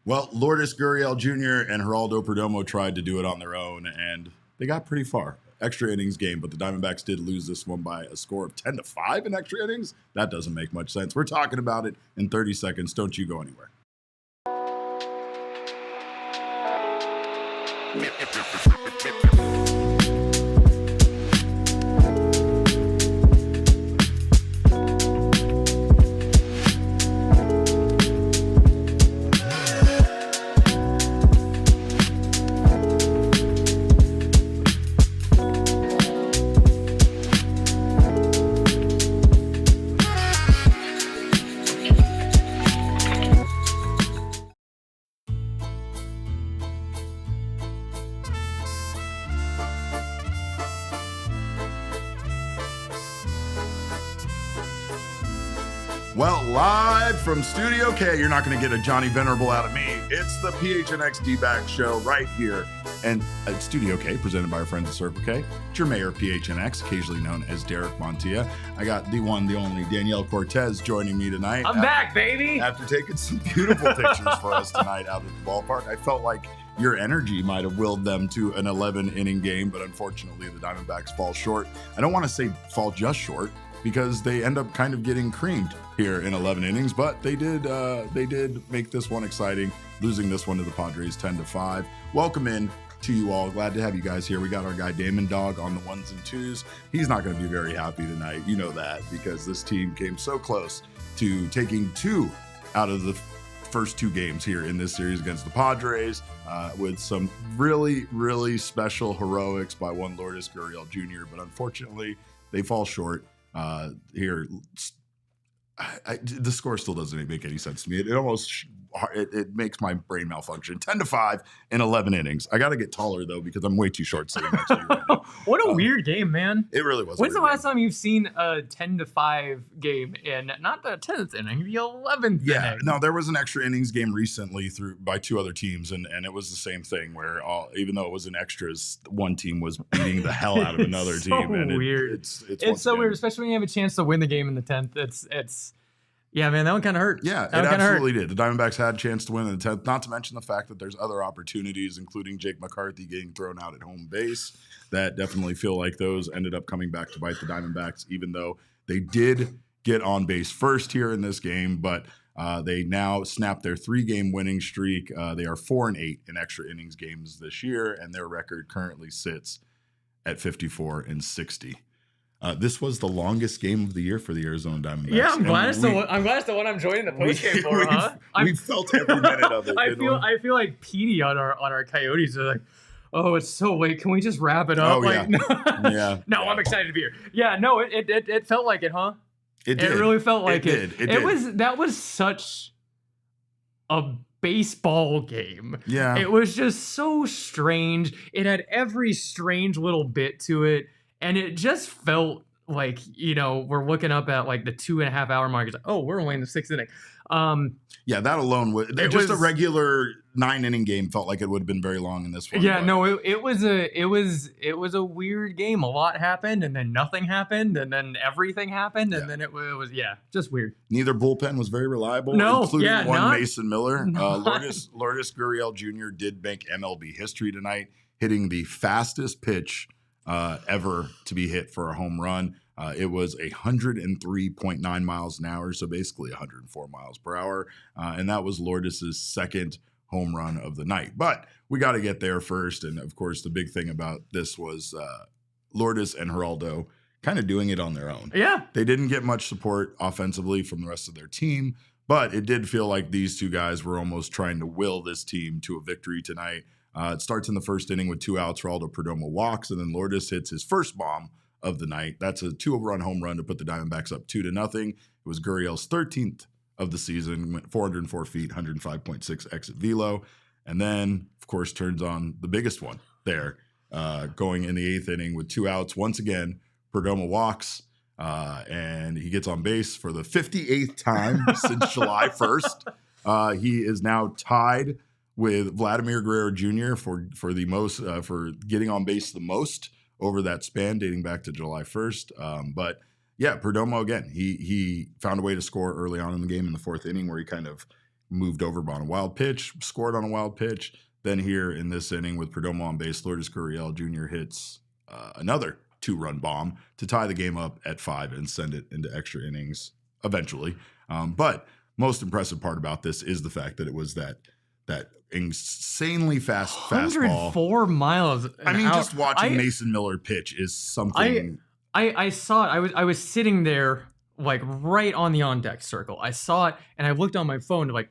Well, Lourdes Gurriel Jr. and Geraldo Perdomo tried to do it on their own, and they got pretty far. Extra innings game, but the Diamondbacks did lose this one by a score of 10-5 in extra innings. That doesn't make much sense. We're talking about it in 30 seconds. Don't you go anywhere. Well, live from Studio K, you're not going to get a Johnny Venerable out of me. It's the PHNX D-Back show right here. And Studio K, presented by our friends at Circle K. It's your mayor, PHNX, occasionally known as Derek Montilla. I got the one, the only Danielle Cortez joining me tonight. I'm back, baby. After taking some beautiful pictures for us tonight out at the ballpark. I felt like your energy might have willed them to an 11-inning game, but unfortunately the Diamondbacks fall short. I don't want to say fall just short, because they end up kind of getting creamed here in 11 innings, but they did make this one exciting, losing this one to the Padres 10-5. Welcome in to you all. Glad to have you guys here. We got our guy Damon Dog on the ones and twos. He's not going to be very happy tonight. You know that, because this team came so close to taking 2 out of the first 2 games here in this series against the Padres, with some really, really special heroics by one Lourdes Gurriel Jr., but unfortunately they fall short. Here, the score still doesn't make any sense to me. It makes my brain malfunction. 10-5 in 11 innings. I got to get taller though, because I'm way too short sitting next to you right now. What a weird game, man. It really was. When's the last time you've seen a 10-5 game in not the 10th inning, the 11th inning? No, there was an extra innings game recently by 2 other teams, and it was the same thing where even though it was in extras, one team was beating the hell out of another team. And weird. It's so weird, especially when you have a chance to win the game in the 10th. Yeah, man, that one kind of hurt. Yeah, it absolutely did. The Diamondbacks had a chance to win in the 10th, not to mention the fact that there's other opportunities, including Jake McCarthy getting thrown out at home base, that definitely feel like those ended up coming back to bite the Diamondbacks, even though they did get on base first here in this game. But they now snapped their 3-game winning streak. They are 4-8 in extra innings games this year, and their record currently sits at 54-60. This was the longest game of the year for the Arizona Diamondbacks. Yeah, I'm glad it's the one I'm joining the postgame for, huh? We felt every minute of it. I feel like Petey on our Coyotes are like, oh, it's so late. Can we just wrap it up? Oh, like, yeah. No, I'm excited to be here. Yeah, no, it felt like it, huh? It did. It really felt like it. That was such a baseball game. Yeah. It was just so strange. It had every strange little bit to it. And it just felt like, we're looking up at like the 2.5 hour mark. It's like, oh, we're only in the 6th inning. Yeah, that alone was a regular 9-inning game felt like it would have been very long in this one. Yeah, no, it was a weird game. A lot happened, and then nothing happened, and then everything happened, and then it was just weird. Neither bullpen was very reliable, including Mason Miller. Lourdes Gurriel Jr. did make MLB history tonight, hitting the fastest pitch ever to be hit for a home run. It was 103.9 miles an hour, so basically 104 miles per hour. And that was Lourdes' 2nd home run of the night. But we got to get there first. And of course, the big thing about this was Lourdes and Geraldo kind of doing it on their own. Yeah. They didn't get much support offensively from the rest of their team, but it did feel like these 2 guys were almost trying to will this team to a victory tonight. It starts in the 1st inning with 2 outs. Geraldo Perdomo walks, and then Lourdes hits his first bomb of the night. That's a 2-run home run to put the Diamondbacks up 2-0. It was Gurriel's 13th of the season, went 404 feet, 105.6 exit velo, and then, of course, turns on the biggest one there, going in the 8th inning with 2 outs. Once again, Perdomo walks, and he gets on base for the 58th time since July 1st. He is now tied with Vladimir Guerrero Jr. for the most for getting on base the most over that span dating back to July 1st. But yeah, Perdomo again, he found a way to score early on in the game in the 4th inning where he kind of moved over on a wild pitch, scored on a wild pitch. Then here in this inning with Perdomo on base, Lourdes Gurriel Jr. hits another 2-run bomb to tie the game up at 5 and send it into extra innings eventually. But most impressive part about this is the fact that it was that insanely fast fastball. 104 miles. I mean, just watching Mason Miller pitch is something. I saw it. I was sitting there like right on the on deck circle. I saw it and I looked on my phone to like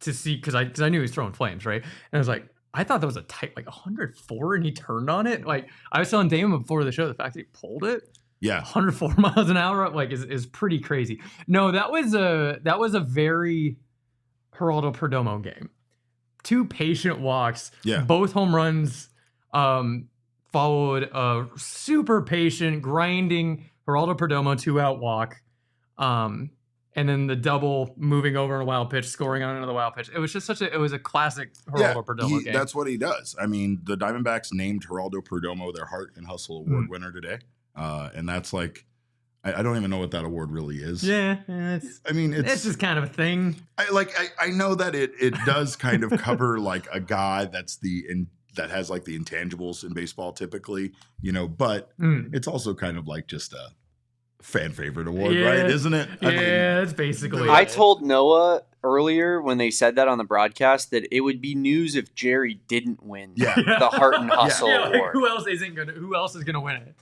to see because I knew he was throwing flames, right? And I was like, I thought that was a tight 104, and he turned on it. Like I was telling Damon before the show, the fact that he pulled it. Yeah, 104 miles an hour is pretty crazy. No, that was a very Geraldo Perdomo game. 2 patient walks. Yeah, both home runs. Followed a super patient grinding Geraldo Perdomo 2-out walk. And then the double moving over on a wild pitch, scoring on another wild pitch. It was just it was a classic Geraldo Perdomo game. That's what he does. I mean, the Diamondbacks named Geraldo Perdomo their Heart and Hustle Award winner today. And that's like, I don't even know what that award really is. Yeah. It's just kind of a thing. I know that it does kind of cover like a guy that has like the intangibles in baseball typically, but it's also kind of like just a fan favorite award, right? Isn't it? It's basically. I told Noah earlier when they said that on the broadcast that it would be news if Jerry didn't win the Heart and Hustle Award. Who else is gonna win it?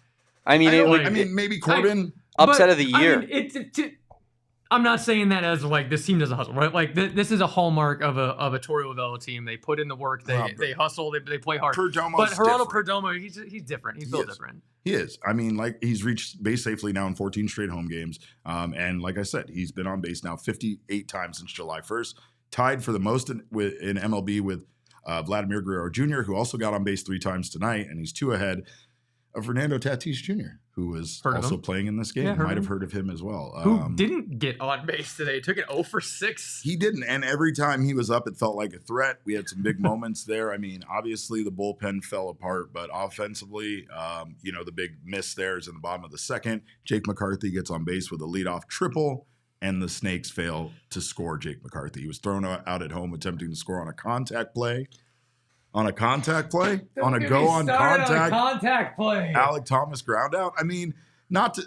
I mean, maybe Corbin. Upset of the year. I'm not saying that as like this team doesn't hustle, right? Like this is a hallmark of a Torey Lovullo team. They put in the work, they hustle, they play hard. But Geraldo Perdomo, he's different. He's built different. He is. I mean, like he's reached base safely now in 14 straight home games. And like I said, he's been on base now 58 times since July 1st, tied for the most in MLB with Vladimir Guerrero Jr., who also got on base 3 times tonight, and he's 2 ahead of Fernando Tatis Jr., who was also playing in this game. You might have heard of him as well. Who didn't get on base today. Took an 0 for 6. He didn't. And every time he was up, it felt like a threat. We had some big moments there. I mean, obviously the bullpen fell apart, but offensively, the big miss there is in the bottom of the second. Jake McCarthy gets on base with a leadoff triple, and the Snakes fail to score Jake McCarthy. He was thrown out at home attempting to score on a contact play. On a contact play? On a contact play. Alec Thomas ground out. I mean,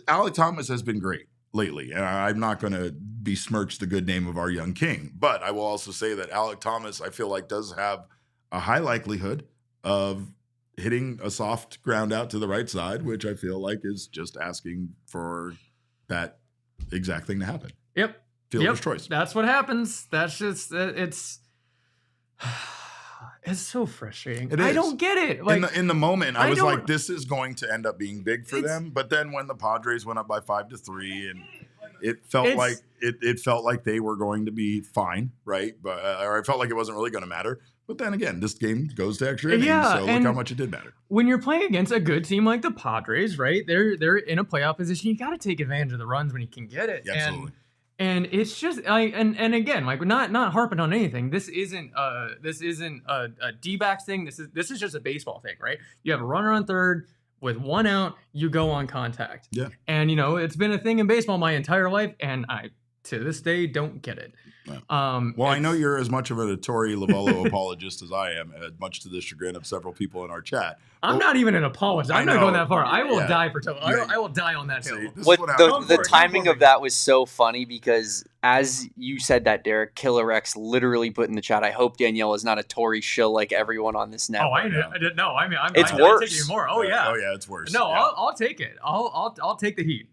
Alec Thomas has been great lately, and I'm not going to besmirch the good name of our young king. But I will also say that Alec Thomas, I feel like, does have a high likelihood of hitting a soft ground out to the right side, which I feel like is just asking for that exact thing to happen. Yep. Fielder's choice. That's what happens. That's just, it's so frustrating. It is. I don't get it. Like, in the moment, I was like, this is going to end up being big for them. But then when the Padres went up by 5-3, and it felt like they were going to be fine, right? But or I felt like it wasn't really going to matter. But then again, this game goes to extra innings, so look how much it did matter. When you're playing against a good team like the Padres, right? They're in a playoff position. You got to take advantage of the runs when you can get it. Yeah, absolutely. And it's just and again, like not harping on anything. This isn't a D-backs thing. This is just a baseball thing, right? You have a runner on third with 1 out, you go on contact. Yeah. And it's been a thing in baseball my entire life, and I to this day don't get it. Well, I know you're as much of a Torey Lovullo apologist as I am, much to the chagrin of several people in our chat. I'm not even an apologist. I'm not going that far. I will die for Toby. I will die on that hill. The timing of that was so funny because as you said that, Derek, Killer X literally put in the chat, I hope Danielle is not a Tory shill like everyone on this network. Oh, I didn't know. I mean, it's worse. Take it more. Oh yeah. Oh yeah, it's worse. No, yeah. I'll take it. I'll take the heat.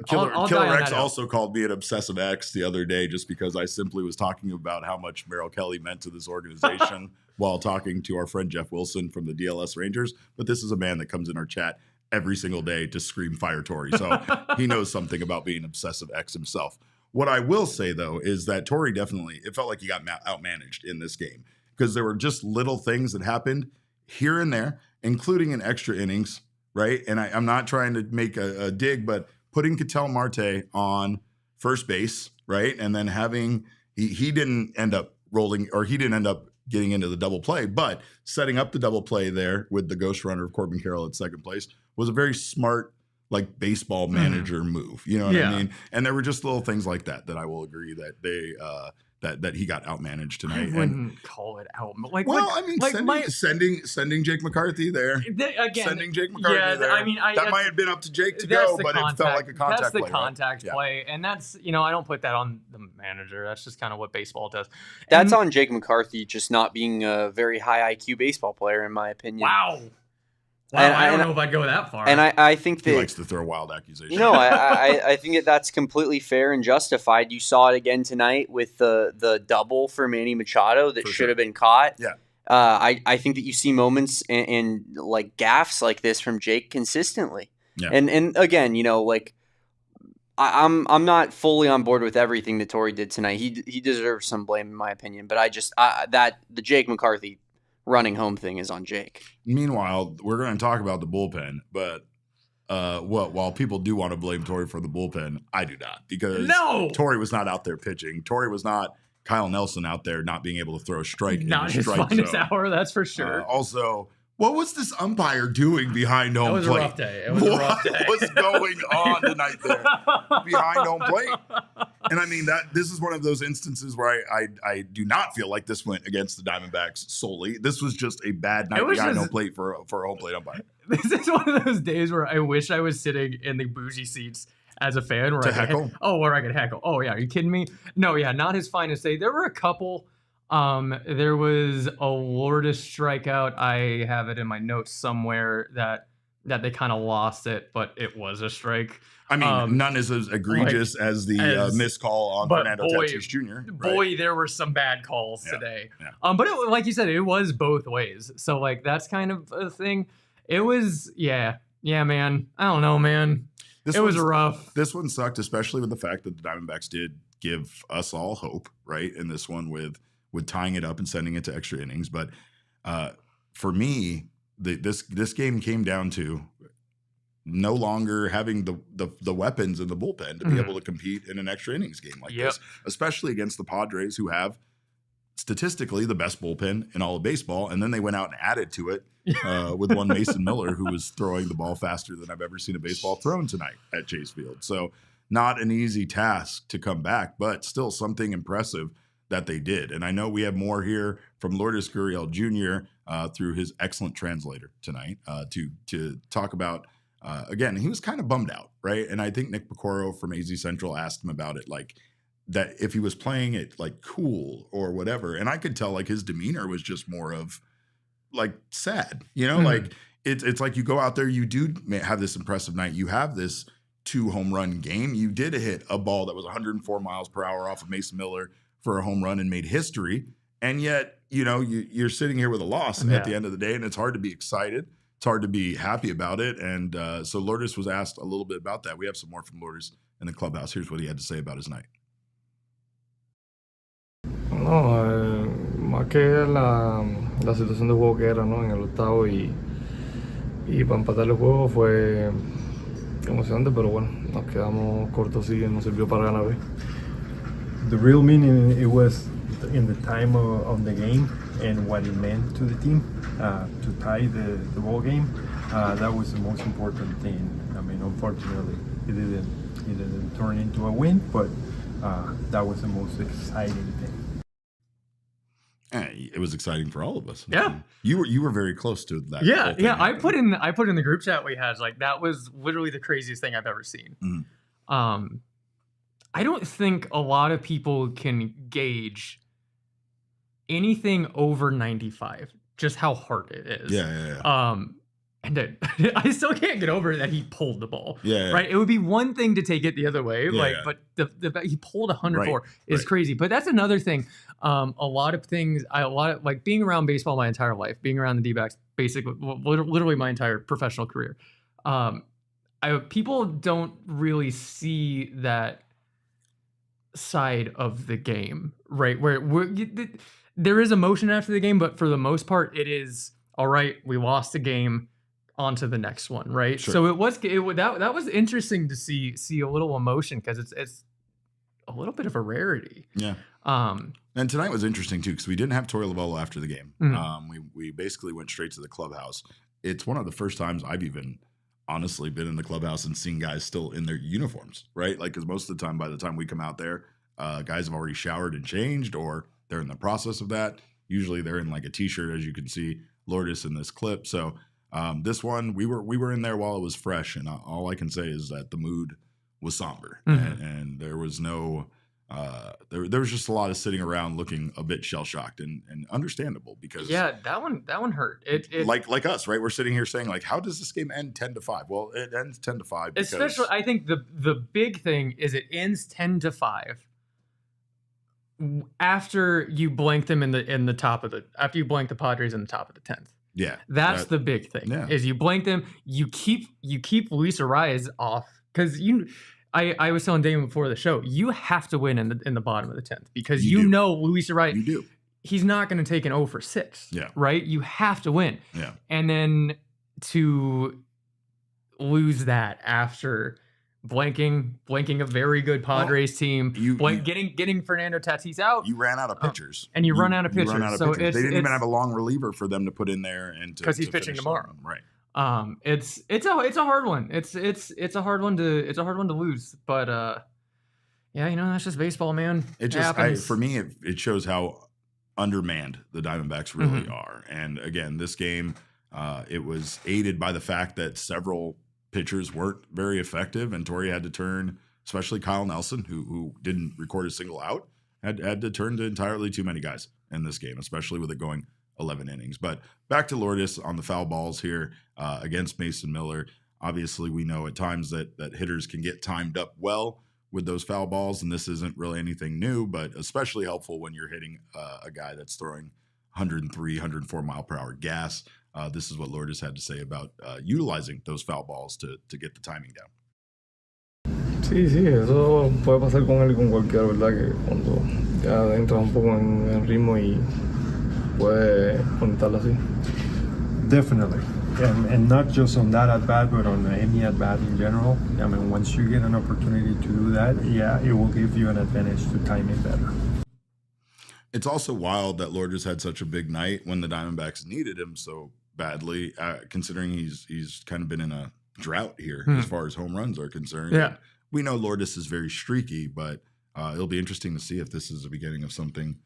Killer X also called me an obsessive X the other day just because I simply was talking about how much Merrill Kelly meant to this organization while talking to our friend Jeff Wilson from the DLS Rangers. But this is a man that comes in our chat every single day to scream fire Tory. So he knows something about being obsessive X himself. What I will say, though, is that Tory definitely, it felt like he got outmanaged in this game because there were just little things that happened here and there, including in extra innings, right? And I'm not trying to make a dig, but putting Ketel Marte on first base, right? And then having, he didn't end up rolling, or he didn't end up getting into the double play, but setting up the double play there with the ghost runner of Corbin Carroll at second place was a very smart, like baseball manager move. You know what I mean? And there were just little things like that I will agree that that he got outmanaged tonight. I wouldn't call it out. Like, well, what, I mean, like sending Jake McCarthy there. Again, sending Jake McCarthy there. I mean, that might have been up to Jake to go, but it felt like a contact That's the play, contact right? play, and that's, I don't put that on the manager. That's just kind of what baseball does. That's on Jake McCarthy just not being a very high IQ baseball player, in my opinion. Wow. I don't know if I'd go that far. And I think that he likes to throw wild accusations. No, I think that's completely fair and justified. You saw it again tonight with the double for Manny Machado that should have been caught. Yeah. I think that you see moments and like gaffes like this from Jake consistently. Yeah. And again, like I'm not fully on board with everything that Torey did tonight. He deserves some blame in my opinion, but the Jake McCarthy running home thing is on Jake. Meanwhile, we're going to talk about the bullpen, but while people do want to blame Torey for the bullpen, I do not, because Torey was not out there pitching. Torey was not Kyle Nelson out there not being able to throw a strike. Not his finest hour, that's for sure. Also, what was this umpire doing behind home plate? It was a rough day. What was going on tonight there behind home plate? And I mean, this is one of those instances where I do not feel like this went against the Diamondbacks solely. This was just a bad night behind home plate for a home plate umpire. This is one of those days where I wish I was sitting in the bougie seats as a fan where I could heckle. Oh yeah, are you kidding me? No, yeah, not his finest day. There were a couple. There was a Lourdes strikeout. I have it in my notes somewhere that they kind of lost it, but it was a strike. I mean, none is as egregious as the missed call on Fernando Tatis Jr. Right? Boy, there were some bad calls today. Yeah. But like you said, it was both ways. So like that's kind of a thing. It was, yeah, man. I don't know, man. It was rough. This one sucked, especially with the fact that the Diamondbacks did give us all hope, right? In this one with tying it up and sending it to extra innings. But for me, this game came down to no longer having the weapons in the bullpen to be able to compete in an extra innings game like this, especially against the Padres, who have statistically the best bullpen in all of baseball. And then they went out and added to it with one Mason Miller, who was throwing the ball faster than I've ever seen a baseball thrown tonight at Chase Field. So not an easy task to come back, but still something impressive that they did. And I know we have more here from Lourdes Gurriel Jr. Through his excellent translator tonight to talk about, again, he was kind of bummed out, right? And I think Nick Picoro from AZ Central asked him about it, like that if he was playing it like cool or whatever. And I could tell like his demeanor was just more of like sad, like it's like you go out there, you do have this impressive night. You have this 2 home run game. You did hit a ball that was 104 miles per hour off of Mason Miller for a home run and made history. And yet, you're sitting here with a loss at the end of the day, and it's hard to be excited. It's hard to be happy about it. And so Lourdes was asked a little bit about that. We have some more from Lourdes in the clubhouse. Here's what he had to say about his night. No, más que la situación de juego que era, ¿no? En el octavo y para empatar el juego fue emocionante, pero bueno, nos quedamos cortos y nos sirvió para ganar hoy. The real meaning it was in the time of the game and what it meant to the team to tie the ball game. That was the most important thing. I mean, unfortunately, it didn't turn into a win, but that was the most exciting thing. It was exciting for all of us. Yeah, you were very close to that. Yeah. I put in the group chat we had, like, that was literally the craziest thing I've ever seen. Mm-hmm. I don't think a lot of people can gauge anything over 95, just how hard it is. Yeah. And I still can't get over that he pulled the ball. Yeah. Right. It would be one thing to take it the other way, but he pulled 104 is crazy. But that's another thing. A lot of like being around baseball my entire life, being around the D-backs, basically, literally my entire professional career. People don't really see that side of the game, right? Where there is emotion after the game, but for the most part, it is all right. We lost the game. On to the next one, right? Sure. So that was interesting to see a little emotion, because it's a little bit of a rarity. Yeah. And tonight was interesting too, because we didn't have Torey Lovullo after the game. Mm-hmm. We basically went straight to the clubhouse. It's one of the first times I've even honestly been in the clubhouse and seen guys still in their uniforms, right? Like, because most of the time, by the time we come out there, guys have already showered and changed, or they're in the process of that. Usually they're in like a t-shirt, as you can see Lourdes in this clip. So this one, we were in there while it was fresh, and all I can say is that the mood was somber, and there was no there was just a lot of sitting around looking a bit shell-shocked, and understandable, because that one hurt. It like us, right? We're sitting here saying, like, how does this game end 10-5? Well, it ends 10-5 because, especially, I think the big thing is it ends 10-5 after you blank them in the top of after you blank the Padres in the top of the 10th. Yeah, that's the big thing. Yeah. Is you blank them, you keep Luis Arraez off, because I was telling Damon before the show, you have to win in the bottom of the 10th, because you know Luis Arraez. You do. He's not going to take an 0 for 6. Yeah. Right? You have to win. Yeah. And then to lose that after blanking a very good Padres team, getting Fernando Tatis out. You ran out of pitchers. And you run out of pitchers. So they didn't even have a long reliever for them to put in there, and because he's pitching tomorrow. Right. It's a hard one. It's a hard one to lose. But yeah, that's just baseball, man. It just for me it shows how undermanned the Diamondbacks really are. And again, this game it was aided by the fact that several pitchers weren't very effective, and Torey had to turn, especially Kyle Nelson, who didn't record a single out, had to turn to entirely too many guys in this game, especially with it going 11 innings. But back to Lourdes on the foul balls here against Mason Miller. Obviously, we know at times that hitters can get timed up well with those foul balls, and this isn't really anything new, but especially helpful when you're hitting a guy that's throwing 103, 104 mile per hour gas. This is what Lourdes had to say about utilizing those foul balls to get the timing down. Sí, eso puede pasar con él y con cualquiera, ¿verdad? Que cuando ya entra un poco en ritmo y puede conectarla así. Definitely. And not just on that at-bat, but on any at-bat in general. I mean, once you get an opportunity to do that, it will give you an advantage to time it better. It's also wild that Lourdes had such a big night when the Diamondbacks needed him so badly, considering he's kind of been in a drought here as far as home runs are concerned. Yeah. We know Lourdes is very streaky, but it'll be interesting to see if this is the beginning of something,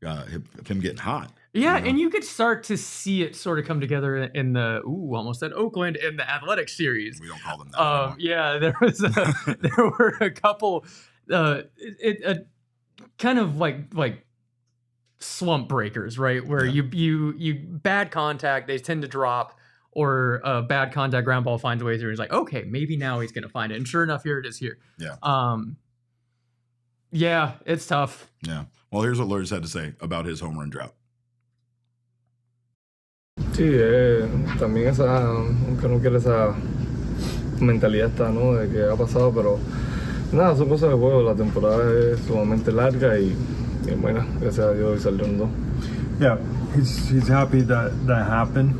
him getting hot. Yeah, and you could start to see it sort of come together in the almost at Oakland in the Athletic series. We don't call them that. Yeah, there were a couple kind of like slump breakers, right? Where you bad contact, they tend to drop, or a bad contact ground ball finds a way through. He's like, okay, maybe now he's gonna find it. And sure enough, here it is here. Yeah. Yeah, it's tough. Yeah. Well, here's what Lourdes had to say about his home run drought. Sí, también aunque no quiere esa mentalidad está, ¿no? De que ha pasado, pero nada, son cosas de juego. La temporada es sumamente larga y bueno, gracias a Dios salieron dos. Yeah, he's happy that happened.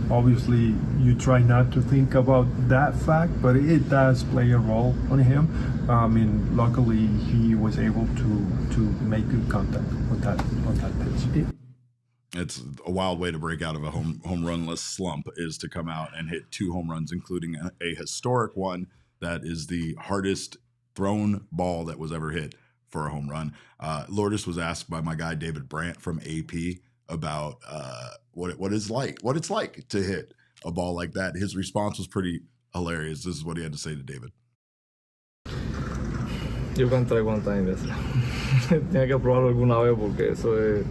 Obviously, you try not to think about that fact, but it does play a role on him. I mean, luckily he was able to make good contact on that pitch. It's a wild way to break out of a home runless slump, is to come out and hit 2 home runs, including a historic one that is the hardest thrown ball that was ever hit for a home run. Lourdes was asked by my guy David Brandt from AP about what it's like to hit a ball like that. His response was pretty hilarious. This is what he had to say to David. Yo canté cuántas veces. Tenía que probarlo alguna vez porque eso es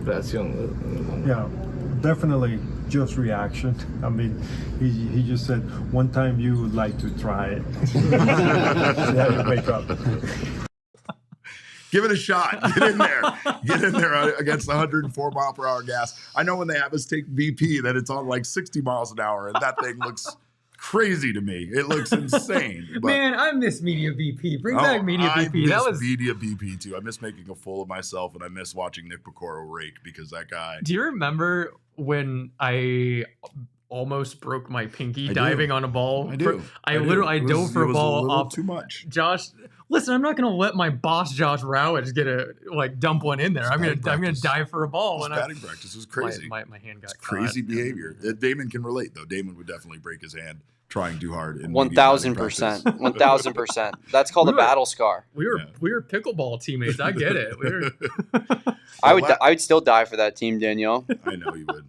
reacción. Yeah, definitely just reaction. I mean, he just said one time you would like to try it. Yeah, wake up. Give it a shot. Get in there. Get in there against 104 mile per hour gas. I know when they have us take BP that it's on like 60 miles an hour, and that thing looks crazy to me. It looks insane. But, man, I miss Media BP. Bring back Media BP. That was Media BP too. I miss making a fool of myself, and I miss watching Nick Picoro rake, because that guy. Do you remember when I almost broke my pinky diving on a ball? I do. I dove for a ball a off too much. Josh. Listen, I'm not gonna let my boss Josh Rowage get a dump one in there. I'm gonna practice. dive for a ball. His batting practice was crazy. My hand got It's crazy caught. behavior. Damon can relate though. Damon would definitely break his hand trying too hard. 1,000%. 1,000%. That's called a battle scar. We were pickleball teammates. I get it. I would still die for that team, Danielle. I know you would.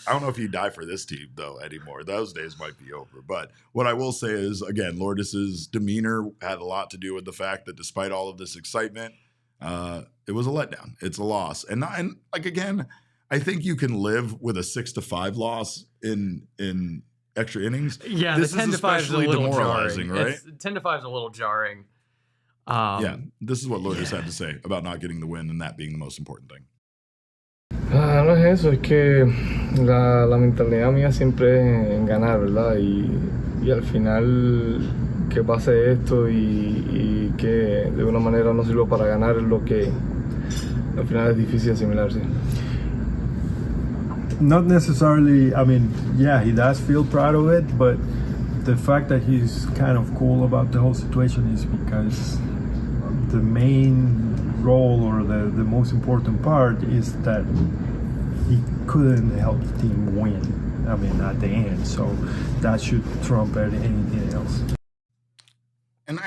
I don't know if he'd die for this team though anymore. Those days might be over. But what I will say is, again, Lourdes' demeanor had a lot to do with the fact that despite all of this excitement, it was a letdown. It's a loss, and again, I think you can live with a 6-5 loss in extra innings. Yeah, this the 10 is to 5 is a especially little demoralizing, jarring. right? 10 to 5 is a little jarring. Yeah, this is what Lourdes had to say about not getting the win and that being the most important thing. No es eso, es que la mentalidad mía siempre es en ganar, ¿verdad? Y al final que pase esto y que de una manera no sirva para ganar es lo que al final es difícil asimilarse. Not necessarily, I mean, yeah, he does feel proud of it, but the fact that he's kind of cool about the whole situation is because the main role or the most important part is that he couldn't help the team win, I mean, at the end, so that should trump anything else. And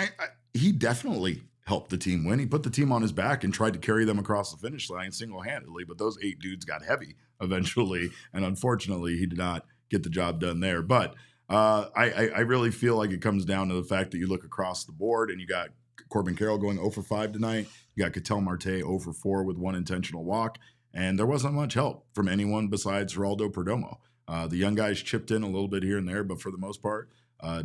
he definitely helped the team win. He put the team on his back and tried to carry them across the finish line single-handedly, but those 8 dudes got heavy eventually, and unfortunately, he did not get the job done there. But I really feel like it comes down to the fact that you look across the board and you got Corbin Carroll going 0 for 5 tonight. You got Ketel Marte 0 for 4 with 1 intentional walk, and there wasn't much help from anyone besides Geraldo Perdomo. The young guys chipped in a little bit here and there, but for the most part,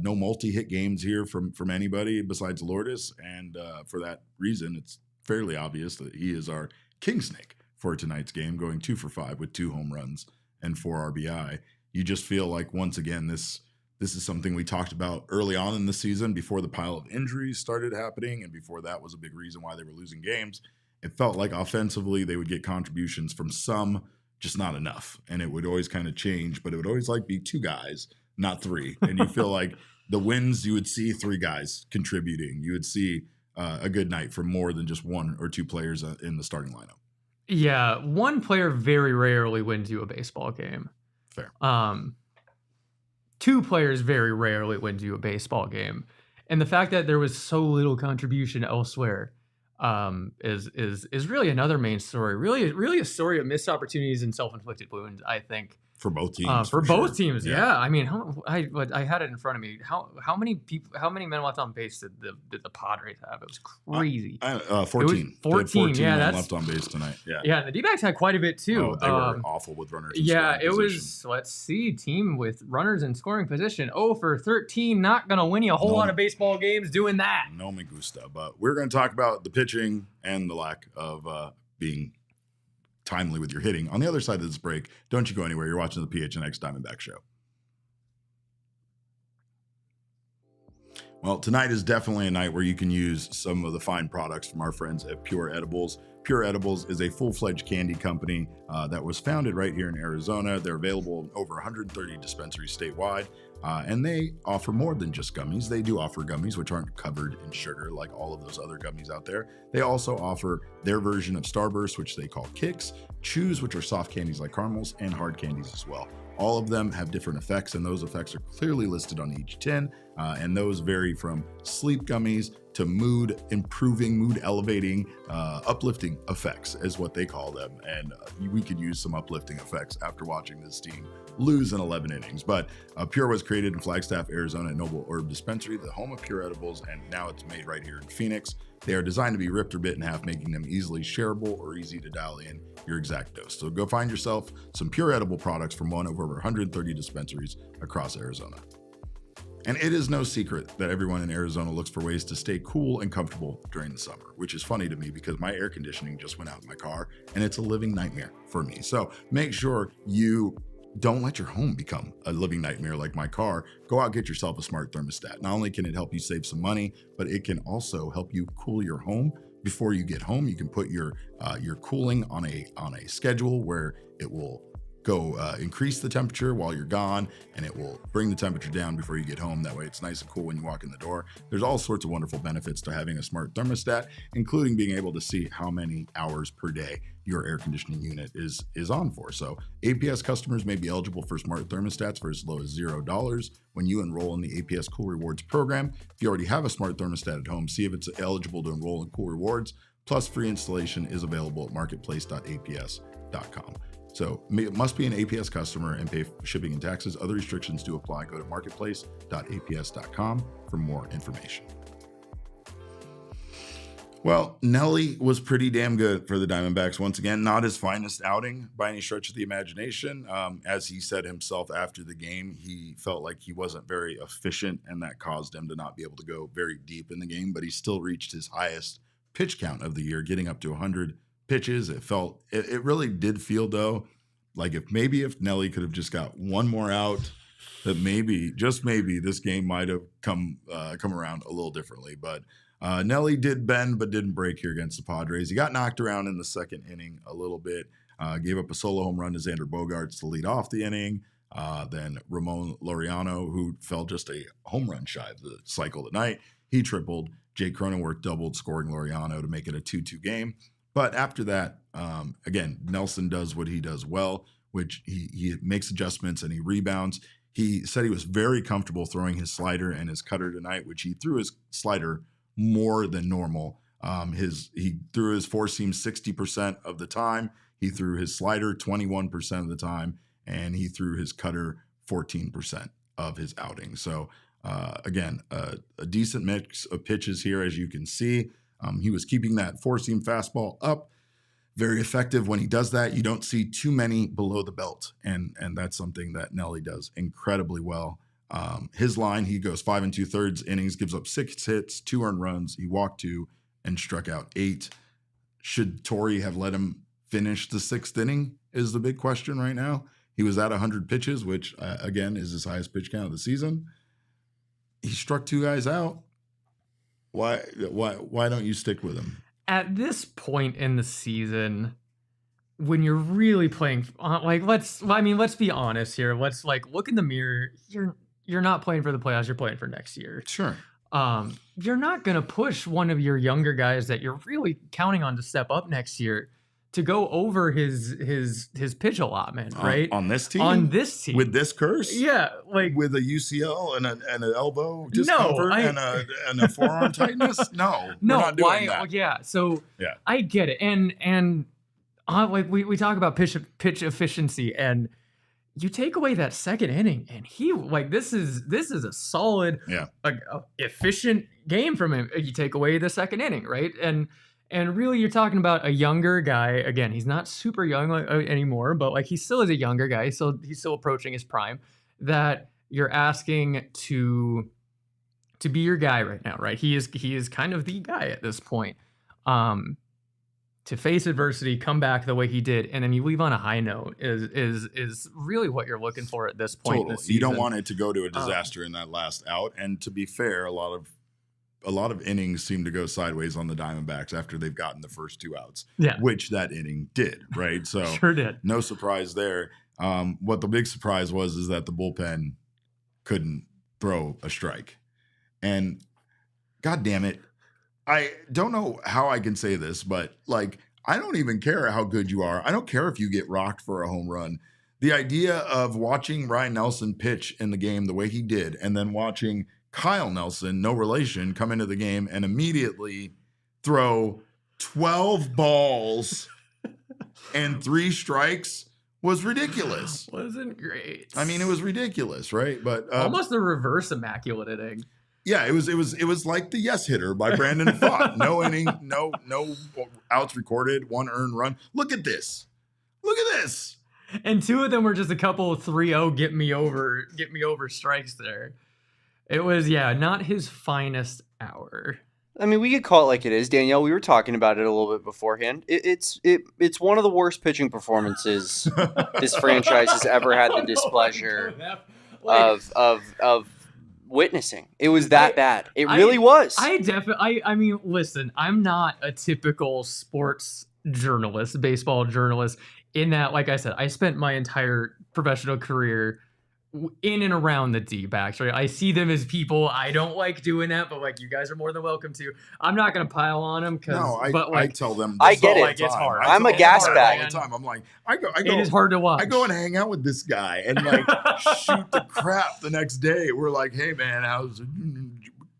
no multi-hit games here from anybody besides Lourdes, and for that reason, it's fairly obvious that he is our king snake for tonight's game, going 2 for 5 with 2 home runs and 4 RBI. You just feel like, once again, this is something we talked about early on in the season before the pile of injuries started happening, and before that was a big reason why they were losing games. It felt like offensively they would get contributions from some, just not enough, and it would always kind of change, but it would always be 2 guys, not 3. And you feel like the wins, you would see 3 guys contributing. You would see a good night from more than just 1 or 2 players in the starting lineup. Yeah, 1 player very rarely wins you a baseball game. Fair. 2 players very rarely wins you a baseball game. And the fact that there was so little contribution elsewhere is really another main story. Really a story of missed opportunities and self-inflicted wounds, I think. For both teams. For both teams, yeah. I mean, I had it in front of me. How many men left on base did the Padres have? It was crazy. 14. 14. Yeah, men that's left on base tonight. Yeah. Yeah, the D-backs had quite a bit too. Oh, they were awful with runners. In yeah, scoring it position. was. Let's see, team with runners in scoring position. 0 for 13. Not gonna win you a whole lot of baseball games doing that. No me gusta. But we're going to talk about the pitching and the lack of being timely with your hitting. On the other side of this break, don't you go anywhere. You're watching the PHNX Diamondback Show. Well, tonight is definitely a night where you can use some of the fine products from our friends at Pure Edibles. Pure Edibles is a full-fledged candy company that was founded right here in Arizona. They're available in over 130 dispensaries statewide, and they offer more than just gummies. They do offer gummies, which aren't covered in sugar like all of those other gummies out there. They also offer their version of Starburst, which they call Kicks, Chews, which are soft candies like caramels, and hard candies as well. All of them have different effects, and those effects are clearly listed on each tin, and those vary from sleep gummies to mood improving, mood elevating, uplifting effects is what they call them. And we could use some uplifting effects after watching this team lose in 11 innings. But Pure was created in Flagstaff, Arizona at Noble Herb Dispensary, the home of Pure Edibles, and now it's made right here in Phoenix. They are designed to be ripped or bit in half, making them easily shareable or easy to dial in your exact dose. So go find yourself some Pure Edible products from one of over 130 dispensaries across Arizona. And it is no secret that everyone in Arizona looks for ways to stay cool and comfortable during the summer, which is funny to me because my air conditioning just went out in my car and it's a living nightmare for me. So make sure you don't let your home become a living nightmare like my car. Go out, get yourself a smart thermostat. Not only can it help you save some money, but it can also help you cool your home. Before you get home, you can put your cooling on a schedule where it will go increase the temperature while you're gone, and it will bring the temperature down before you get home. That way it's nice and cool when you walk in the door. There's all sorts of wonderful benefits to having a smart thermostat, including being able to see how many hours per day your air conditioning unit is on for. So APS customers may be eligible for smart thermostats for as low as $0 when you enroll in the APS Cool Rewards program. If you already have a smart thermostat at home, see if it's eligible to enroll in Cool Rewards. Plus, free installation is available at marketplace.aps.com. So it must be an APS customer and pay shipping and taxes. Other restrictions do apply. Go to marketplace.aps.com for more information. Well, Nelly was pretty damn good for the Diamondbacks. Once again, not his finest outing by any stretch of the imagination. As he said himself after the game, he felt like he wasn't very efficient, and that caused him to not be able to go very deep in the game, but he still reached his highest pitch count of the year, getting up to 100 pitches. It really did feel, though, like if Nelly could have just got one more out, that maybe, just maybe, this game might have come around a little differently. But Nelly did bend but didn't break here against the Padres. He got knocked around in the second inning a little bit, gave up a solo home run to Xander Bogaerts to lead off the inning. Then Ramon Laureano, who fell just a home run shy of the cycle tonight, he tripled. Jake Cronenworth doubled, scoring Laureano to make it a 2-2 game. But after that, again, Nelson does what he does well, which he makes adjustments and he rebounds. He said he was very comfortable throwing his slider and his cutter tonight, which he threw his slider more than normal. He threw his four seam 60% of the time. He threw his slider 21% of the time, and he threw his cutter 14% of his outing. So again, a decent mix of pitches here, as you can see. He was keeping that four-seam fastball up. Very effective when he does that. You don't see too many below the belt, and that's something that Nelly does incredibly well. His line, he goes 5 2/3 innings, gives up 6 hits, 2 earned runs. He walked 2 and struck out 8. Should Torey have let him finish the 6th inning is the big question right now. He was at 100 pitches, which, again, is his highest pitch count of the season. He struck 2 guys out. Why don't you stick with him? At this point in the season, when you're really playing, let's be honest here. Let's look in the mirror. You're not playing for the playoffs. You're playing for next year. Sure. You're not going to push one of your younger guys that you're really counting on to step up next year to go over his pitch allotment, right? On this team? On this team. With this curse? Yeah. With a UCL and an elbow discomfort and a forearm tightness? No, we're not doing that. Well, yeah. So yeah. I get it. And we talk about pitch efficiency, and you take away that second inning, and he this is a solid, efficient game from him. You take away the second inning, right? And really, you're talking about a younger guy. Again, he's not super young anymore, but he still is a younger guy. He's still approaching his prime. That you're asking to be your guy right now, right? He is kind of the guy at this point. To face adversity, come back the way he did, and then you leave on a high note is really what you're looking for at this point. Totally. In the season. You don't want it to go to a disaster in that last out. And to be fair, a lot of innings seem to go sideways on the Diamondbacks after they've gotten the first 2 outs, which that inning did, right? So sure did. No surprise there. What the big surprise was is that the bullpen couldn't throw a strike. And God damn it, I don't know how I can say this, but I don't even care how good you are. I don't care if you get rocked for a home run. The idea of watching Ryne Nelson pitch in the game the way he did, and then watching Kyle Nelson, no relation, come into the game and immediately throw 12 balls and 3 strikes was ridiculous. Wasn't great. I mean, it was ridiculous, right? But almost the reverse immaculate inning. Yeah, it was like the yes hitter by Brandon Pfaadt. No inning, no outs recorded, 1 earned run. Look at this. And 2 of them were just a couple of 3-0 get me over strikes there. It was, not his finest hour. I mean, we could call it like it is, Danielle. We were talking about it a little bit beforehand. It's one of the worst pitching performances this franchise has ever had the displeasure of witnessing. It was that bad. It really was. I mean, listen, I'm not a typical sports journalist, baseball journalist, in that, like I said, I spent my entire professional career in and around the D-backs, right? I see them as people. I don't like doing that, but like you guys are more than welcome to. I'm not gonna pile on them I tell them. I get it. Like, it's hard. I'm a gas bag all the time. I'm like, I go. It is hard to watch. I go and hang out with this guy and like shoot the crap the next day. We're like, hey man,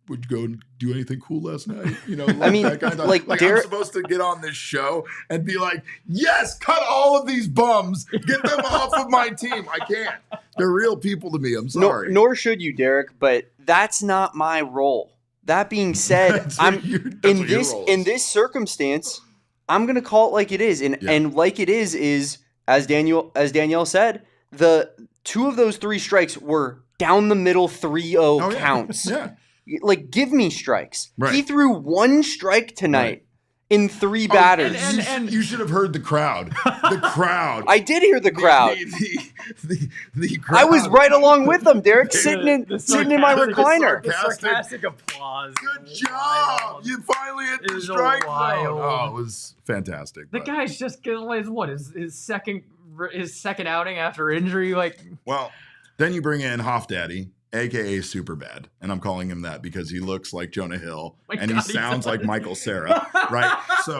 would you go and do anything cool last night? You know, like, I mean, that kind of like I'm supposed to get on this show and be like, yes, cut all of these bums, get them off of my team. I can't. They're real people to me. I'm sorry. Nor should you, Derek. But that's not my role. That being said, in this circumstance, I'm gonna call it like it is, and like it is as Danielle said, the 2 of those 3 strikes were down the middle 3-0 counts. Yeah. Like, give me strikes. Right. He threw 1 strike tonight in 3 batters. And you should have heard the crowd. The crowd. I did hear the crowd. The crowd. I was right along with them, Derek, sitting in my recliner. The sarcastic applause. Good job. You finally hit the strike zone. Oh, it was fantastic. The guy's just getting his second outing after injury. Like, well, then you bring in Hoff Daddy, aka Superbad, and I'm calling him that because he looks like Jonah Hill and he sounds like Michael Cera, right? So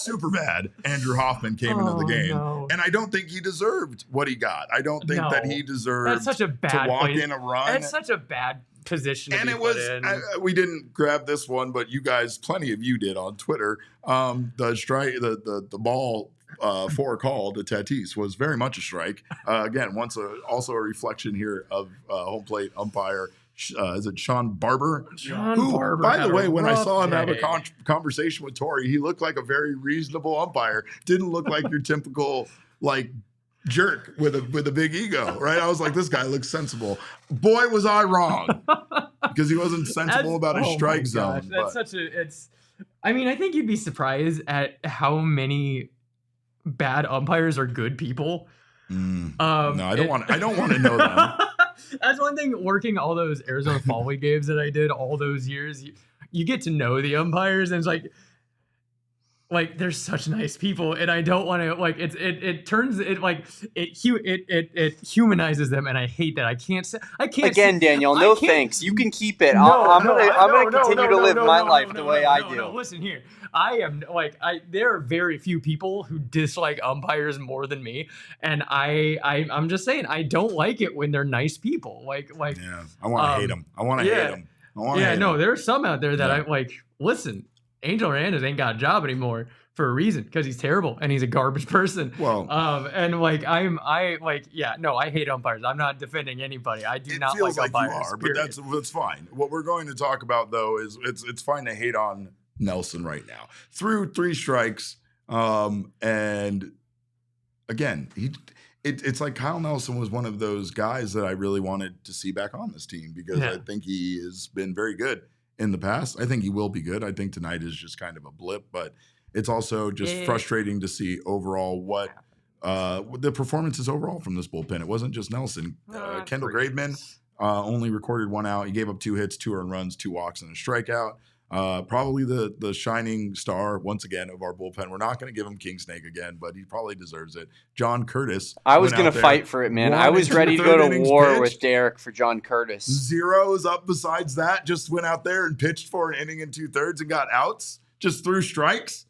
Superbad, Andrew Hoffman came into the game, and I don't think he deserved what he got. I don't think that he deserved That's such a bad to walk in a run. That's such a bad position. And it was we didn't grab this one, but you guys, plenty of you did on Twitter. The strike, the ball. For a call to Tatis was very much a strike. Again, also a reflection here of home plate umpire. Is it Sean Barber? Barber. By the way, when I saw him have a conversation with Tori, he looked like a very reasonable umpire. Didn't look like your typical like jerk with a big ego, right? I was like, this guy looks sensible. Boy, was I wrong because he wasn't sensible about his strike zone. I mean, I think you'd be surprised at how many bad umpires are good people. No, I don't want to know them. That's one thing, working all those Arizona Fall League games that I did all those years, you get to know the umpires, and it's like they're such nice people, and I don't want to it humanizes them, and I hate that. I can't again, Danielle. No thanks. You can keep it. I'm gonna continue to live my life the way I do. No, listen here. There are very few people who dislike umpires more than me, and I'm just saying I don't like it when they're nice people. I want to hate them. I want to hate them. There are some out there that I like. Listen, Angel Hernandez ain't got a job anymore for a reason, because he's terrible and he's a garbage person. Well, I hate umpires. I'm not defending anybody. I do not like umpires. You are, but that's fine. What we're going to talk about though is it's fine to hate on Nelson right now. Threw 3 strikes, and again, it's like Kyle Nelson was one of those guys that I really wanted to see back on this team because I think he has been very good in the past. I think he will be good. I think tonight is just kind of a blip, but it's also just frustrating to see overall what the performances overall from this bullpen. It wasn't just Nelson. Kendall Graveman only recorded 1 out. He gave up 2 hits, 2 earned runs, 2 walks, and a strikeout. Probably the shining star once again of our bullpen. We're not going to give him King Snake again, but he probably deserves it. John Curtis. I was going to fight for it, man. I was ready to go to war with Derek for John Curtis. 0 up besides that. Just went out there and pitched for an inning and 2/3 and got outs. Just threw strikes.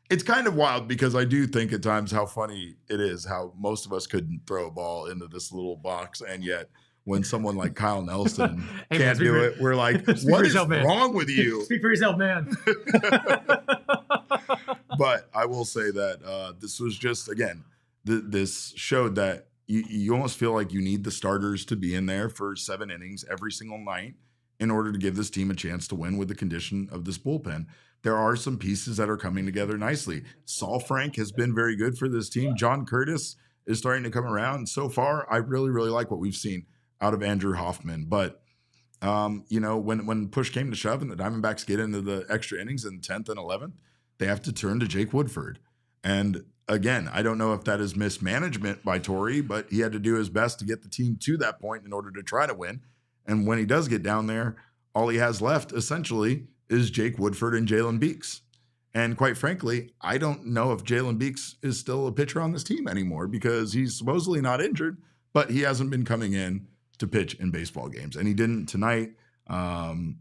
It's kind of wild because I do think at times how funny it is how most of us couldn't throw a ball into this little box, and yet when someone like Kyle Nelson can't do it, we're like, what is wrong with you? Speak for yourself, man. But I will say that this was just, again, this showed that you almost feel like you need the starters to be in there for 7 innings every single night in order to give this team a chance to win with the condition of this bullpen. There are some pieces that are coming together nicely. Saul Frank has been very good for this team. John Curtis is starting to come around. So far, I really, really like what we've seen out of Andrew Hoffman. But, when push came to shove and the Diamondbacks get into the extra innings in 10th and 11th, they have to turn to Jake Woodford. And again, I don't know if that is mismanagement by Torey, but he had to do his best to get the team to that point in order to try to win. And when he does get down there, all he has left essentially is Jake Woodford and Jalen Beeks. And quite frankly, I don't know if Jalen Beeks is still a pitcher on this team anymore because he's supposedly not injured, but he hasn't been coming in to pitch in baseball games. And he didn't tonight.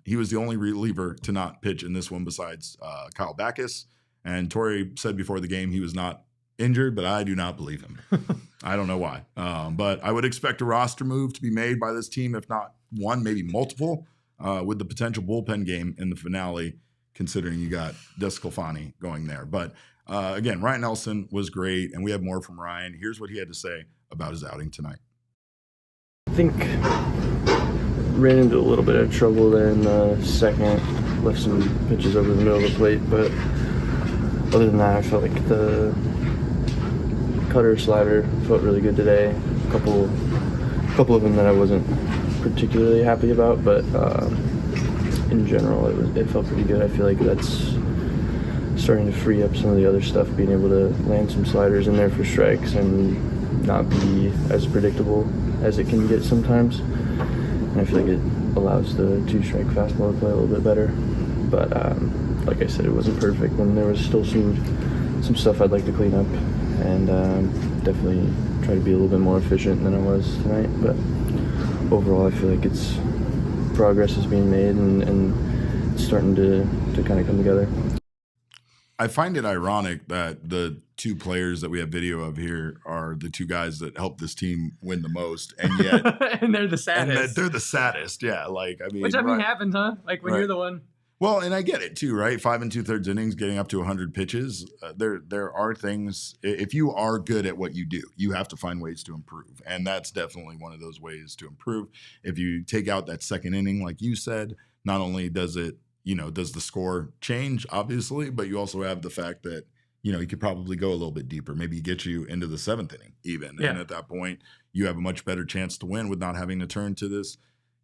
He was the only reliever to not pitch in this one besides Kyle Backus. And Torrey said before the game he was not injured, but I do not believe him. I don't know why. But I would expect a roster move to be made by this team, if not one, maybe multiple, with the potential bullpen game in the finale, considering you got Descalfani going there. But again, Ryne Nelson was great, and we have more from Ryne. Here's what he had to say about his outing tonight. I think ran into a little bit of trouble there in the second, left some pitches over the middle of the plate, but other than that, I felt like the cutter slider felt really good today. A couple of them that I wasn't particularly happy about, but in general it felt pretty good. I feel like that's starting to free up some of the other stuff, being able to land some sliders in there for strikes and not be as predictable as it can get sometimes. And I feel like it allows the 2-strike fastball to play a little bit better. But like I said, it wasn't perfect, and there was still some stuff I'd like to clean up, and definitely try to be a little bit more efficient than I was tonight. But overall, I feel like progress is being made, and it's starting to kind of come together. I find it ironic that the two players that we have video of here are the two guys that helped this team win the most, and yet and they're the saddest. And they're the saddest, yeah. Like which happens, huh? Like when you're the one. Well, and I get it too, right? 5 2/3 innings, getting up to 100 pitches. There are things. If you are good at what you do, you have to find ways to improve, and that's definitely one of those ways to improve. If you take out that second inning, like you said, not only does it, does the score change, obviously, but you also have the fact that, you could probably go a little bit deeper, maybe get you into the 7th inning even. Yeah. And at that point, you have a much better chance to win with not having to turn to this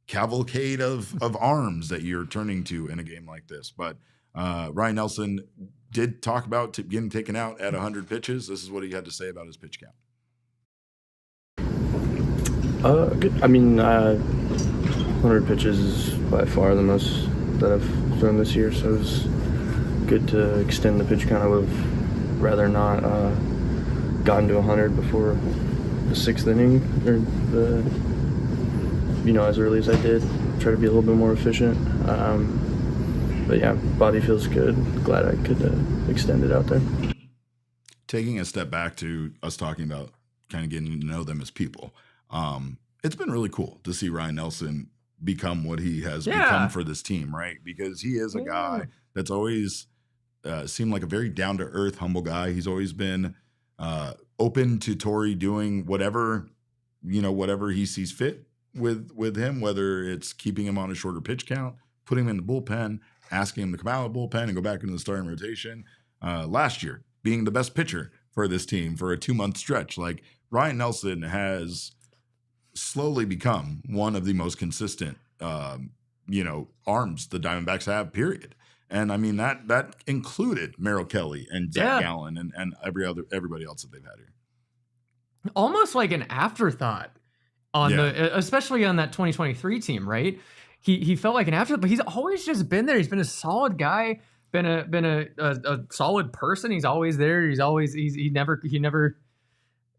cavalcade of arms that you're turning to in a game like this. But Ryne Nelson did talk about getting taken out at 100 pitches. This is what he had to say about his pitch count. Good. I mean, 100 pitches is by far the most that I've thrown this year, so it was good to extend the pitch count. I would have rather not gotten to 100 before the 6th inning, or as early as I did. Try to be a little bit more efficient. But yeah, body feels good. Glad I could extend it out there. Taking a step back to us talking about kind of getting to know them as people, it's been really cool to see Ryne Nelson become what he has become for this team, right? Because he is a guy that's always seemed like a very down-to-earth, humble guy. He's always been open to Torrey doing whatever he sees fit with him, whether it's keeping him on a shorter pitch count, putting him in the bullpen, asking him to come out of the bullpen and go back into the starting rotation. Last year, being the best pitcher for this team for a 2-month stretch. Like, Ryne Nelson has slowly become one of the most consistent, arms the Diamondbacks have, period. And I mean, that included Merrill Kelly and Zach Gallen and everybody else that they've had here. Almost like an afterthought on especially on that 2023 team, right? He felt like an afterthought, but he's always just been there. He's been a solid guy, been a solid person. He's always there. He never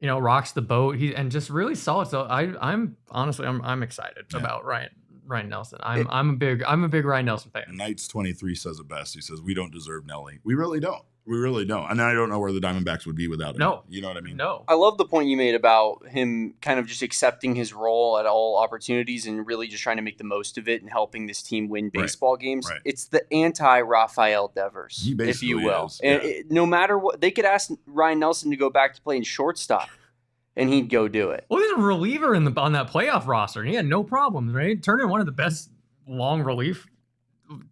rocks the boat. And just really solid. So I'm honestly excited about Ryne Nelson. I'm a big Ryne Nelson fan. And Knights 23 says it best. He says, "We don't deserve Nelly. We really don't. We really don't." And I don't know where the Diamondbacks would be without him. No. You know what I mean? No. I love the point you made about him kind of just accepting his role at all opportunities and really just trying to make the most of it and helping this team win baseball games. Right. It's the anti-Rafael Devers, if you will. Is. And no matter what, they could ask Ryne Nelson to go back to playing shortstop, and he'd go do it. Well, he's a reliever on that playoff roster, and he had no problems, right? Turned in one of the best long relief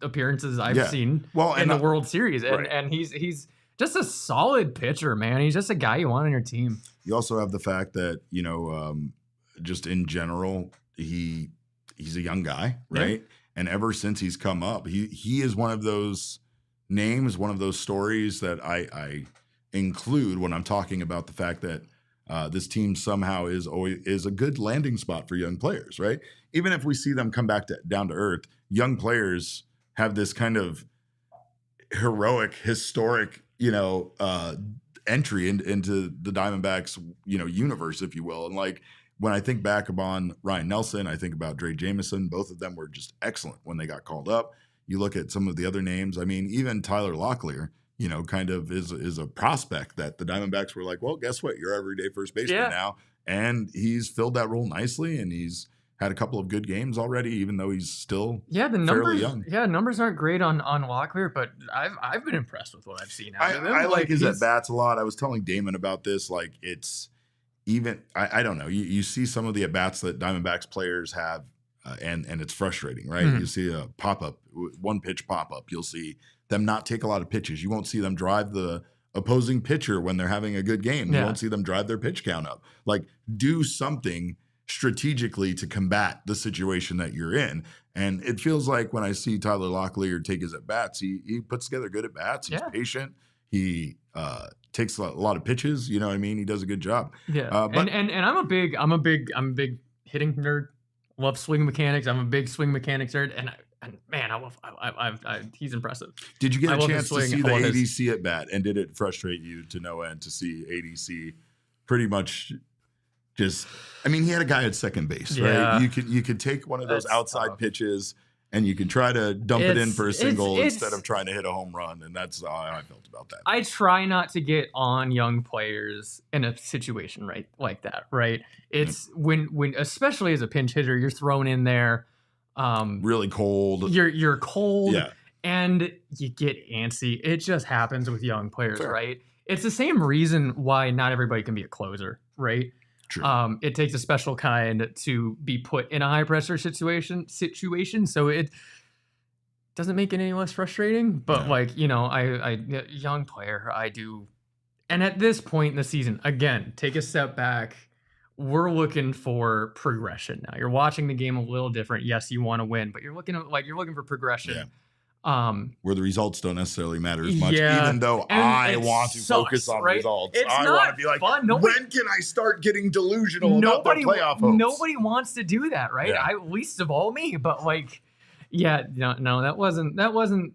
appearances I've seen in the World Series, and he's just a solid pitcher, man. He's just a guy you want on your team. You also have the fact that just in general, he's a young guy, right? Yeah. And ever since he's come up, he is one of those names, one of those stories that I include when I'm talking about the fact that this team somehow is a good landing spot for young players, right? Even if we see them come back down to earth, young players have this kind of heroic, historic, entry into the Diamondbacks, universe, if you will. And like when I think back upon Ryne Nelson, I think about Dre Jameson. Both of them were just excellent when they got called up. You look at some of the other names. I mean, even Tyler Locklear, kind of is a prospect that the Diamondbacks were like, well, guess what? You're everyday first baseman now. And he's filled that role nicely, and he's had a couple of good games already, even though he's still the numbers, fairly young. Yeah, numbers aren't great on Locklear, but I've been impressed with what I've seen out of him. I like his at-bats a lot. I was telling Damon about this. Like, it's even, I don't know. You see some of the at-bats that Diamondbacks players have, and it's frustrating, right? Mm-hmm. You see a pop-up, one-pitch pop-up. You'll see them not take a lot of pitches. You won't see them drive the opposing pitcher when they're having a good game. You won't see them drive their pitch count up. Like, do something strategically to combat the situation that you're in. And it feels like when I see Tyler Locklear take his at-bats, he puts together good at-bats. He's patient. He takes a lot of pitches. You know what I mean? He does a good job. Yeah. But, and I'm a big hitting nerd. Love swing mechanics. I'm a big swing mechanics nerd. And man, he's impressive. Did you get a chance to see the ADC at bat? And did it frustrate you to no end to see ADC pretty much just? I mean, he had a guy at second base, right? You could take one of those outside pitches and you can try to dump it in for a single instead of trying to hit a home run, and that's how I felt about that. I try not to get on young players in a situation like that, right? It's when especially as a pinch hitter, you're thrown in there. Really cold. You're cold, and you get antsy. It just happens with young players, right? It's the same reason why not everybody can be a closer, right? True. It takes a special kind to be put in a high pressure situation. So it doesn't make it any less frustrating. But I young player, I do. And at this point in the season, again, take a step back. We're looking for progression now. You're watching the game a little different. Yes, you want to win, but you're looking for progression. Yeah. Where the results don't necessarily matter as much, even though I want to focus on results. I want to be like, when can I start getting delusional about the playoff hopes? Nobody wants to do that, right? Yeah. Least of all me, but no, that wasn't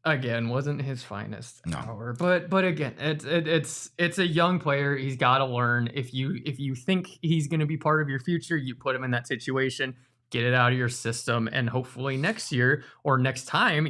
again, wasn't his finest hour. But again, it's a young player. He's got to learn. If you think he's going to be part of your future, you put him in that situation. Get it out of your system, and hopefully next year or next time,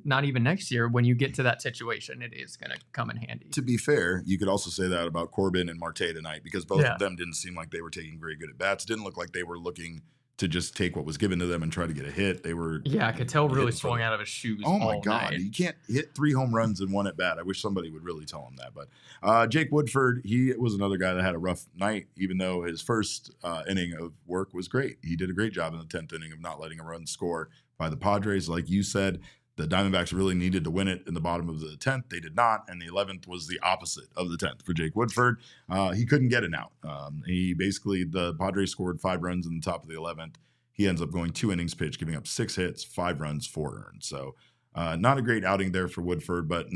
not even next year, when you get to that situation, it is going to come in handy. To be fair, you could also say that about Corbin and Marte tonight, because both of them didn't seem like they were taking very good at bats. Didn't look like they were looking to just take what was given to them and try to get a hit. They were Cattell really swung out of his shoes. Oh my God. Night. You can't hit 3 home runs in one at bat. I wish somebody would really tell him that. But Jake Woodford, he was another guy that had a rough night, even though his first inning of work was great. He did a great job in the 10th inning of not letting a run score by the Padres. Like you said, the Diamondbacks really needed to win it in the bottom of the 10th. They did not, and the 11th was the opposite of the 10th for Jake Woodford. He couldn't get it out. The Padres scored 5 runs in the top of the 11th. He ends up going 2 innings pitched, giving up 6 hits, 5 runs, 4 earned. So not a great outing there for Woodford, but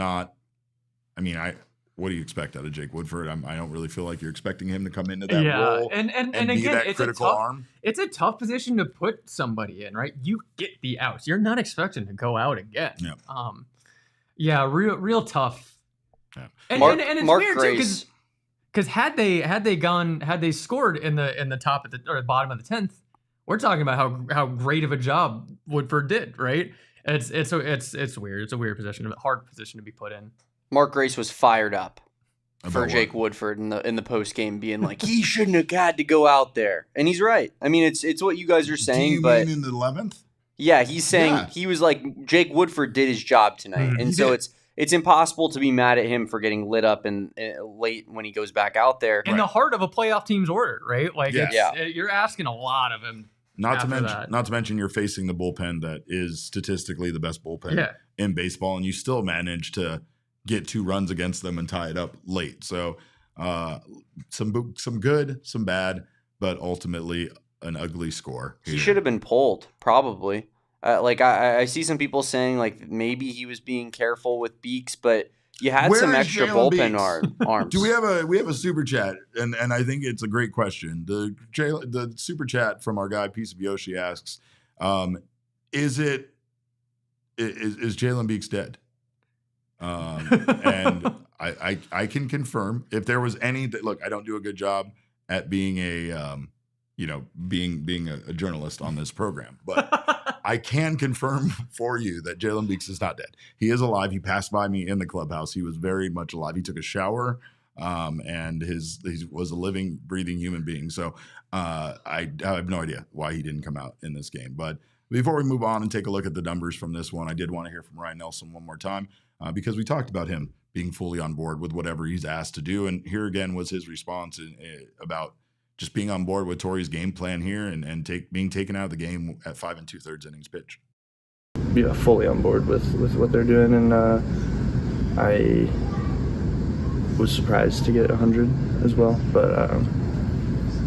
what do you expect out of Jake Woodford? I don't really feel like you're expecting him to come into that role and be again, that critical arm. It's a tough position to put somebody in, right? You get the outs. You're not expecting to go out again. Yeah. Real tough. Yeah. And it's Mark weird Grace. too, because had they scored in the top of the bottom of the 10th, we're talking about how great of a job Woodford did, right? It's weird. It's a weird position, a hard position to be put in. Mark Grace was fired up for Jake Woodford in the post game, being like, he shouldn't have had to go out there, and he's right. I mean, it's what you guys are saying. Do you mean in the 11th? Yeah, he's saying he was like, Jake Woodford did his job tonight, and so it's impossible to be mad at him for getting lit up and late when he goes back out there in the heart of a playoff team's order, right? Like, you're asking a lot of him. Not to mention you're facing the bullpen that is statistically the best bullpen in baseball, and you still manage to get 2 runs against them and tie it up late. So some good, some bad, but ultimately an ugly score. He should have been pulled, probably. I see some people saying like maybe he was being careful with Beeks, but you had some extra bullpen arms. Do we have a super chat? And I think it's a great question. The super chat from our guy Piece of Yoshi asks, is Jalen Beeks dead? And I can confirm if there was any look, I don't do a good job at being being a journalist on this program, but I can confirm for you that Jalen Beeks is not dead. He is alive. He passed by me in the clubhouse. He was very much alive. He took a shower, and he was a living, breathing human being. So I have no idea why he didn't come out in this game. But before we move on and take a look at the numbers from this one, I did want to hear from Ryne Nelson one more time because we talked about him being fully on board with whatever he's asked to do. And here again was his response about just being on board with Torey's game plan here and being taken out of the game at 5 2/3 innings pitch. Yeah, fully on board with what they're doing, and I was surprised to get 100 as well. But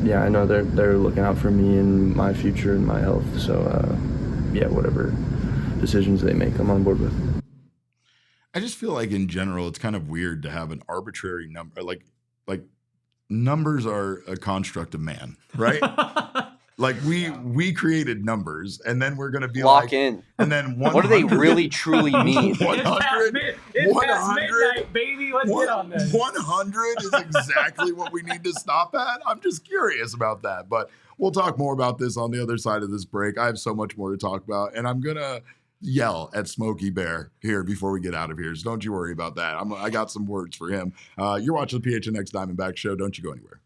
yeah, I know they're looking out for me and my future and my health. So yeah, whatever decisions they make, I'm on board with. I just feel like in general, it's kind of weird to have an arbitrary number. Like numbers are a construct of man, right? Like we created numbers, and then we're gonna be lock in. And then what do they really truly mean? 100, it's past midnight, baby. Let's get on this. 100 is exactly what we need to stop at. I'm just curious about that, but we'll talk more about this on the other side of this break. I have so much more to talk about, and I'm gonna yell at Smokey Bear here before we get out of here. So don't you worry about that. I got some words for him. You're watching the PHNX Diamondbacks show. Don't you go anywhere.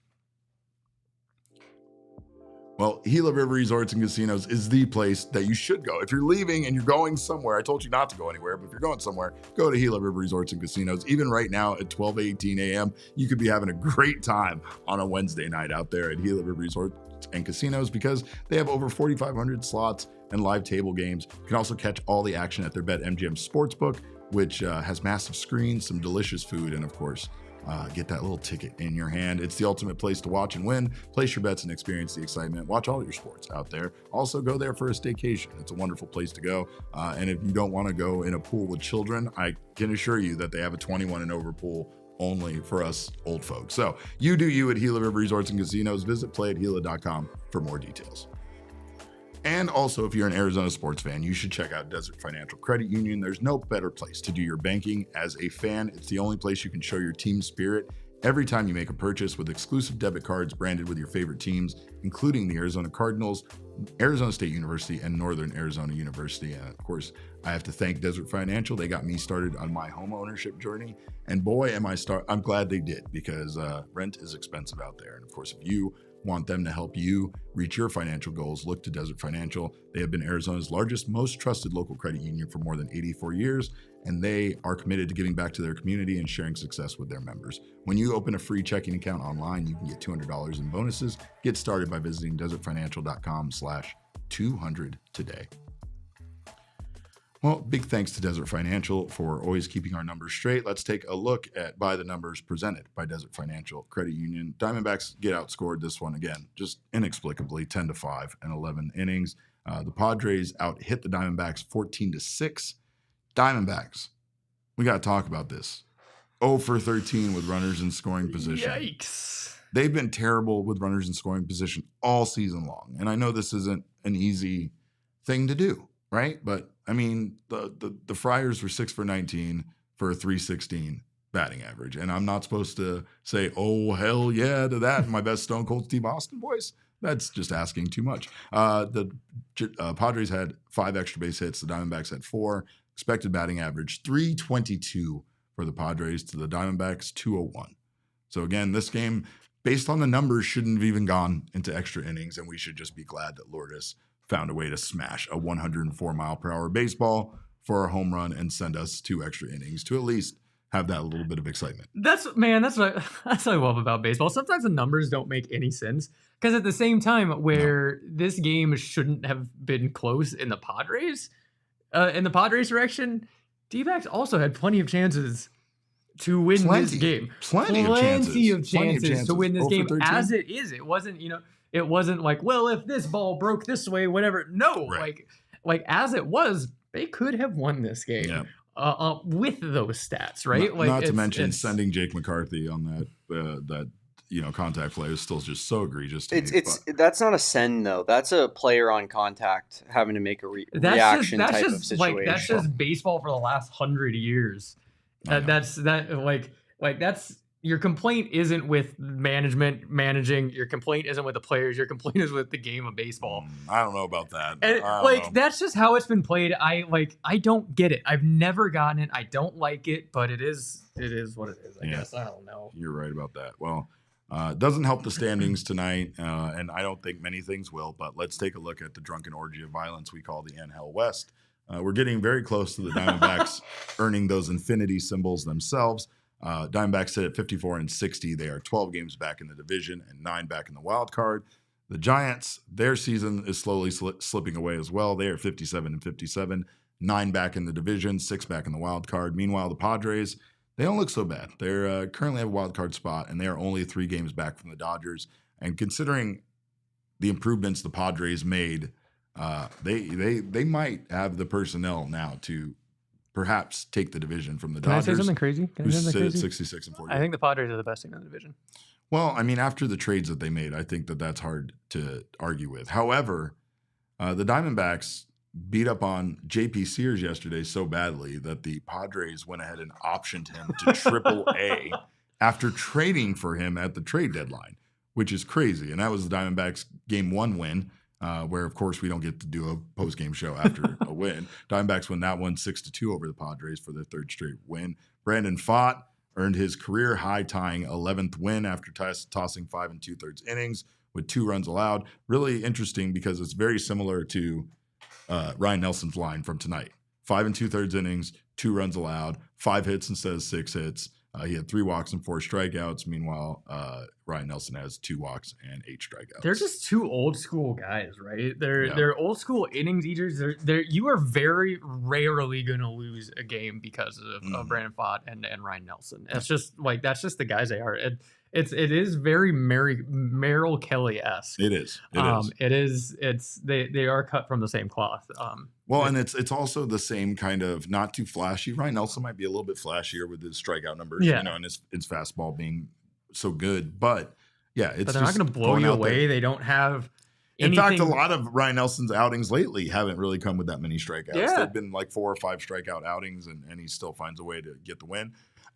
Well, Gila River Resorts and Casinos is the place that you should go. If you're leaving and you're going somewhere, I told you not to go anywhere, but if you're going somewhere, go to Gila River Resorts and Casinos. Even right now at 12:18 a.m., you could be having a great time on a Wednesday night out there at Gila River Resorts and Casinos because they have over 4,500 slots and live table games. You can also catch all the action at their BetMGM Sportsbook, which has massive screens, some delicious food, and of course, get that little ticket in your hand. It's the ultimate place to watch and win. Place your bets and experience the excitement. Watch all your sports out there. Also go there for a staycation. It's a wonderful place to go. And if you don't want to go in a pool with children, I can assure you that they have a 21 and over pool only for us old folks. So you do you at Gila River Resorts and Casinos. Visit playatgila.com for more details. And also, if you're an Arizona sports fan, you should check out Desert Financial Credit Union. There's no better place to do your banking as a fan. It's the only place you can show your team spirit every time you make a purchase with exclusive debit cards branded with your favorite teams, including the Arizona Cardinals, Arizona State University, and Northern Arizona University. And of course, I have to thank Desert Financial. They got me started on my home ownership journey. And boy, I'm glad they did because rent is expensive out there. And of course, if you want them to help you reach your financial goals, look to Desert Financial. They have been Arizona's largest, most trusted local credit union for more than 84 years, and they are committed to giving back to their community and sharing success with their members. When you open a free checking account online, you can get $200 in bonuses. Get started by visiting desertfinancial.com/200 today. Well, big thanks to Desert Financial for always keeping our numbers straight. Let's take a look at By the Numbers presented by Desert Financial Credit Union. Diamondbacks get outscored this one again, just inexplicably, 10-5 in 11 innings. The Padres hit the Diamondbacks 14-6. Diamondbacks, we got to talk about this. 0 for 13 with runners in scoring position. Yikes. They've been terrible with runners in scoring position all season long. And I know this isn't an easy thing to do, right? But I mean, the Friars were 6 for 19 for a 316 batting average. And I'm not supposed to say, oh, hell yeah, to that in my best Stone Cold Steve Austin voice. That's just asking too much. The Padres had 5 extra base hits. The Diamondbacks had 4. Expected batting average, 322 for the Padres to the Diamondbacks, 201. So again, this game, based on the numbers, shouldn't have even gone into extra innings. And we should just be glad that Lourdes found a way to smash a 104-mile-per-hour baseball for a home run and send us 2 extra innings to at least have that little bit of excitement. That's what I love about baseball. Sometimes the numbers don't make any sense because at the same time where this game shouldn't have been close in the Padres direction, D-backs also had plenty of chances to win this game. Plenty of chances to win this game. 13. As it is, it wasn't, it wasn't like, well, if this ball broke this way, whatever. No, right. like as it was, they could have won this game with those stats, right? Not to mention sending Jake McCarthy on that contact play is still just so egregious to me. That's not a send though. That's a player on contact having to make a reaction type of situation. That's just baseball for the last 100 years. That's your complaint isn't with management managing. Your complaint isn't with the players. Your complaint is with the game of baseball. I don't know about that. And I don't know. that's just how it's been played. I don't get it. I've never gotten it. I don't like it, but it is what it is. I guess. I don't know. You're right about that. Well, it doesn't help the standings tonight, and I don't think many things will, but let's take a look at the drunken orgy of violence we call the NL West. We're getting very close to the Diamondbacks earning those infinity symbols themselves. Diamondbacks sit at 54-60. They are 12 games back in the division and 9 back in the wild card. The Giants, their season is slowly slipping away as well. They are 57-57, 9 back in the division, 6 back in the wild card. Meanwhile, the Padres, they don't look so bad. They're currently have a wild card spot, and they are only 3 games back from the Dodgers. And considering the improvements the Padres made, they might have the personnel now to perhaps take the division from the Dodgers. Can I say something crazy? Who sit at 66-40. I think the Padres are the best team in the division. Well, I mean, after the trades that they made, I think that's hard to argue with. However, the Diamondbacks beat up on JP Sears yesterday so badly that the Padres went ahead and optioned him to Triple-A after trading for him at the trade deadline, which is crazy. And that was the Diamondbacks' Game 1 win, where, of course, we don't get to do a post-game show after a win. Diamondbacks won that one 6-2 over the Padres for their 3rd straight win. Brandon Pfaadt earned his career high-tying 11th win after tossing 5 2/3 innings with 2 runs allowed. Really interesting because it's very similar to Ryne Nelson's line from tonight. 5 2/3 innings, 2 runs allowed, 5 hits instead of 6 hits. He had 3 walks and 4 strikeouts. Meanwhile, Ryne Nelson has 2 walks and 8 strikeouts. They're just 2 old school guys, right? They're old school innings eaters. You are very rarely going to lose a game because of Brandon Pfaadt and Ryne Nelson. It's just that's just the guys they are. It is very Merrill Kelly-esque. It is. They are cut from the same cloth. Well, and it's also the same kind of not too flashy. Ryne Nelson might be a little bit flashier with his strikeout numbers, and his fastball being so good. But yeah, but they're not going to blow you away. They don't have. In fact, a lot of Ryne Nelson's outings lately haven't really come with that many strikeouts. Yeah. They've been like 4 or 5 strikeout outings, and he still finds a way to get the win.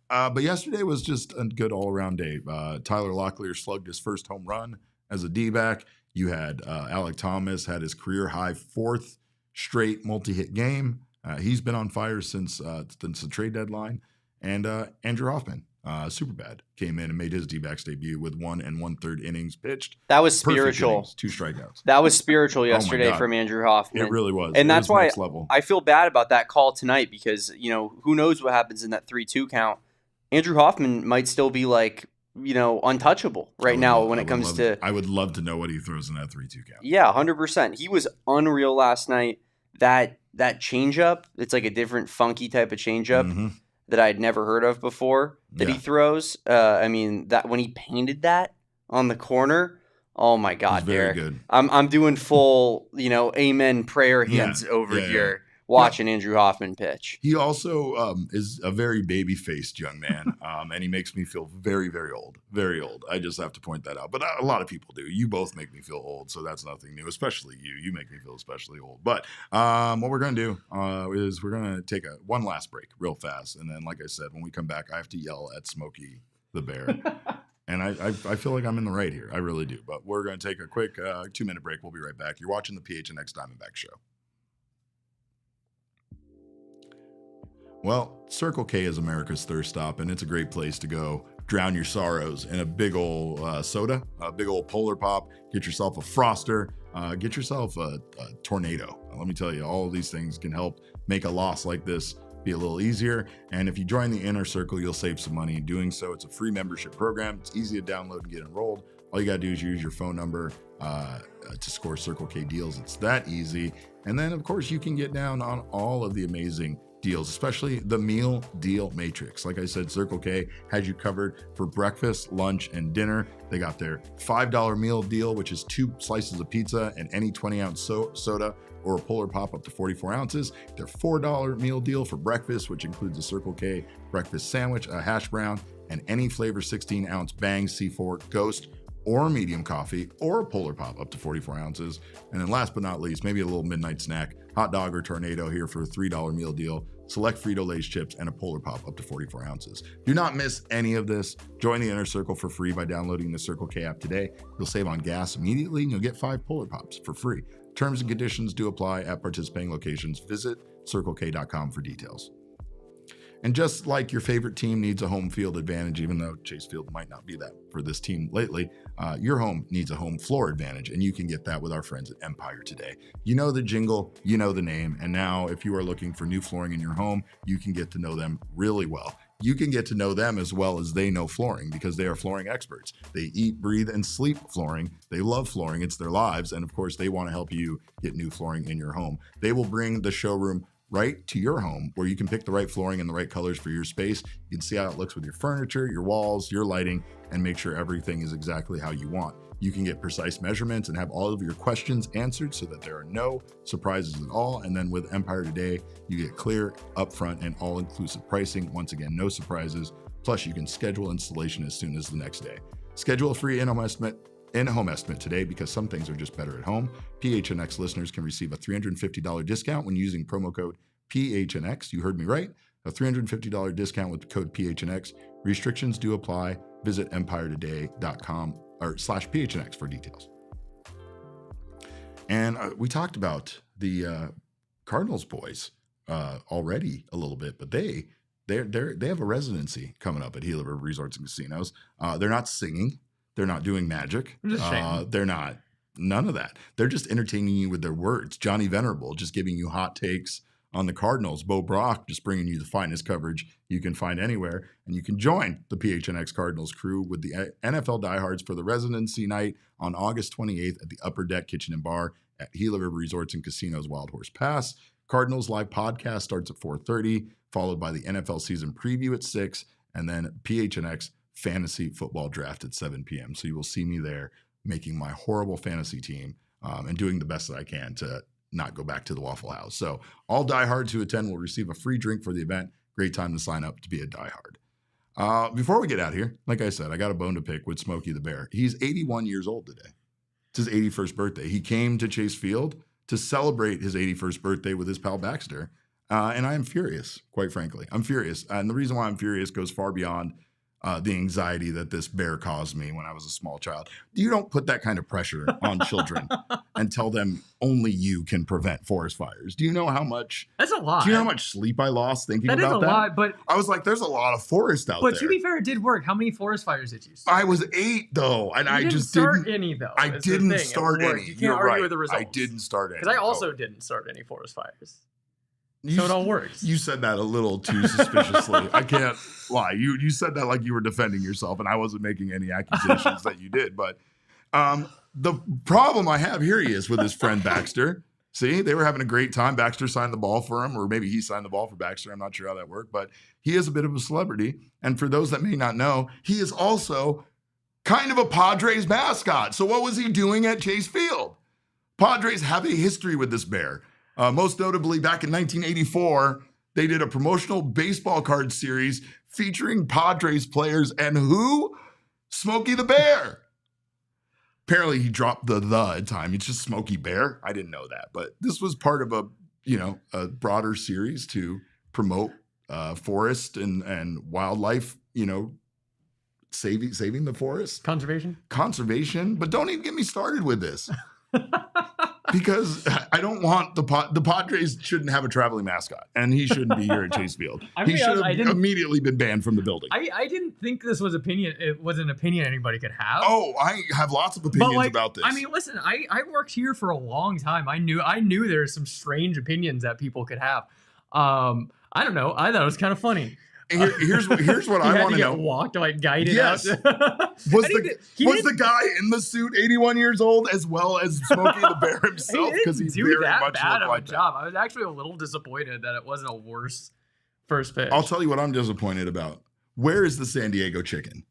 But yesterday was just a good all-around day. Tyler Locklear slugged his first home run as a D-back. You had Alec Thomas had his career-high 4th straight multi-hit game. He's been on fire since the trade deadline. And Andrew Hoffman, Superbad, came in and made his D-backs debut with 1 1/3 innings pitched. That was spiritual. Innings, 2 strikeouts. That was spiritual yesterday from Andrew Hoffman. It really was. And that's why next level. I feel bad about that call tonight because, who knows what happens in that 3-2 count. Andrew Hoffman might still be untouchable right now when it comes to. I would love to know what he throws in that 3-2 count. Yeah, 100%. He was unreal last night. That changeup, it's like a different funky type of changeup that I'd never heard of before that he throws. That when he painted that on the corner, oh my God, very Derek. good. I'm doing full, amen prayer hands over here. Watching Andrew Hoffman pitch. He also is a very baby-faced young man, and he makes me feel very, very old. Very old. I just have to point that out. But a lot of people do. You both make me feel old, so that's nothing new, especially you. You make me feel especially old. But what we're going to do is we're going to take one last break real fast. And then, like I said, when we come back, I have to yell at Smokey the Bear. And I feel like I'm in the right here. I really do. But we're going to take a quick 2-minute break. We'll be right back. You're watching the PHNX Diamondbacks show. Well, Circle K is America's thirst stop, and it's a great place to go drown your sorrows in a big old soda, a big old Polar Pop. Get yourself a Froster. Get yourself a Tornado. Let me tell you, all of these things can help make a loss like this be a little easier. And if you join the Inner Circle, you'll save some money in doing so. It's a free membership program. It's easy to download and get enrolled. All you got to do is use your phone number to score Circle K deals. It's that easy. And then, of course, you can get down on all of the amazing deals, especially the meal deal matrix. Like I said, Circle K has you covered for breakfast, lunch, and dinner. They got their $5 meal deal, which is 2 slices of pizza and any 20-ounce soda or a Polar Pop up to 44 ounces. Their $4 meal deal for breakfast, which includes a Circle K breakfast sandwich, a hash brown, and any flavor 16-ounce Bang C4 Ghost or medium coffee or a Polar Pop up to 44 ounces. And then last but not least, maybe a little midnight snack, hot dog or Tornado here for a $3 meal deal. select Frito-Lay's chips, and a Polar Pop up to 44 ounces. Do not miss any of this. Join the Inner Circle for free by downloading the Circle K app today. You'll save on gas immediately, and you'll get 5 Polar Pops for free. Terms and conditions do apply at participating locations. Visit CircleK.com for details. And just like your favorite team needs a home field advantage, even though Chase Field might not be that for this team lately, your home needs a home floor advantage, and you can get that with our friends at Empire today. You know the jingle, you know the name, and now if you are looking for new flooring in your home, you can get to know them really well. You can get to know them as well as they know flooring because they are flooring experts. They eat, breathe, and sleep flooring. They love flooring. It's their lives. And of course, they want to help you get new flooring in your home. They will bring the showroom right to your home where you can pick the right flooring and the right colors for your space. You can see how it looks with your furniture, your walls, your lighting, and make sure everything is exactly how you want. You can get precise measurements and have all of your questions answered so that there are no surprises at all. And then with Empire Today, you get clear, upfront, and all-inclusive pricing. Once again, no surprises. Plus, you can schedule installation as soon as the next day. Schedule a free in-home estimate today because some things are just better at home. PHNX listeners can receive a $350 discount when using promo code PHNX. You heard me right. A $350 discount with code PHNX. Restrictions do apply. Visit empiretoday.com or /PHNX for details. And we talked about the Cardinals boys already a little bit, but they have a residency coming up at Gila River Resorts and Casinos. They're not singing. They're not doing magic. They're not. None of that. They're just entertaining you with their words. Johnny Venerable just giving you hot takes on the Cardinals. Bo Brock just bringing you the finest coverage you can find anywhere. And you can join the PHNX Cardinals crew with the NFL diehards for the residency night on August 28th at the Upper Deck Kitchen and Bar at Gila River Resorts and Casinos Wild Horse Pass. Cardinals live podcast starts at 4:30, followed by the NFL season preview at 6, and then PHNX fantasy football draft at 7 p.m. So you will see me there making my horrible fantasy team and doing the best that I can to not go back to the Waffle House. So all diehards who attend will receive a free drink for the event. Great time to sign up to be a diehard. Before we get out of here, like I said, I got a bone to pick with Smokey the Bear. He's 81 years old today. It's his 81st birthday. He came to Chase Field to celebrate his 81st birthday with his pal Baxter. And I am furious, quite frankly. I'm furious. And the reason why I'm furious goes far beyond the anxiety that this bear caused me when I was a small child. You don't put that kind of pressure on children and tell them only you can prevent forest fires. Do you know how much? That's a lot. Do you know how much sleep I lost thinking about that? That is a lot, but I was like, there's a lot of forest out there. But to be fair, it did work. How many forest fires did you start? I was 8 though, and I just didn't start any though. I didn't start any. You can't You're argue right. with the results. I didn't start any. Because I also didn't start any forest fires. So it all works. You said that a little too suspiciously. I can't lie. You said that like you were defending yourself, and I wasn't making any accusations that you did. But the problem I have here he is with his friend Baxter. See, they were having a great time. Baxter signed the ball for him, or maybe he signed the ball for Baxter. I'm not sure how that worked, but he is a bit of a celebrity. And for those that may not know, he is also kind of a Padres mascot. So what was he doing at Chase Field? Padres have a history with this bear. Most notably, back in 1984, they did a promotional baseball card series featuring Padres players and who? Smokey the Bear. Apparently, he dropped the at time. It's just Smokey Bear. I didn't know that, but this was part of a broader series to promote forest and wildlife. Saving the forest, conservation. But don't even get me started with this. Because I don't want the Padres shouldn't have a traveling mascot, and he shouldn't be here at Chase Field. He should have immediately been banned from the building. I didn't think this was opinion. It was an opinion anybody could have. Oh, I have lots of opinions about this. I mean, listen, I worked here for a long time. I knew there were some strange opinions that people could have. I don't know. I thought it was kind of funny. Here's what I want to know. Walked like guided out. Was the guy in the suit 81 years old as well as Smokey the Bear himself? Because he very much looked like that. I was actually a little disappointed that it wasn't a worse first pitch. I'll tell you what I'm disappointed about. Where is the San Diego chicken?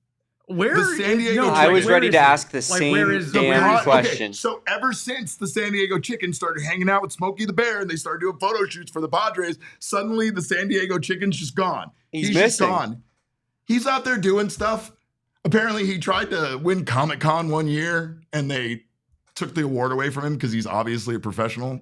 I was ready to ask the same damn question. Okay, so ever since the San Diego Chicken started hanging out with Smokey the Bear and they started doing photo shoots for the Padres, suddenly the San Diego Chicken's just gone. He's missing. Just gone. He's out there doing stuff. Apparently he tried to win Comic-Con one year and they took the award away from him because he's obviously a professional.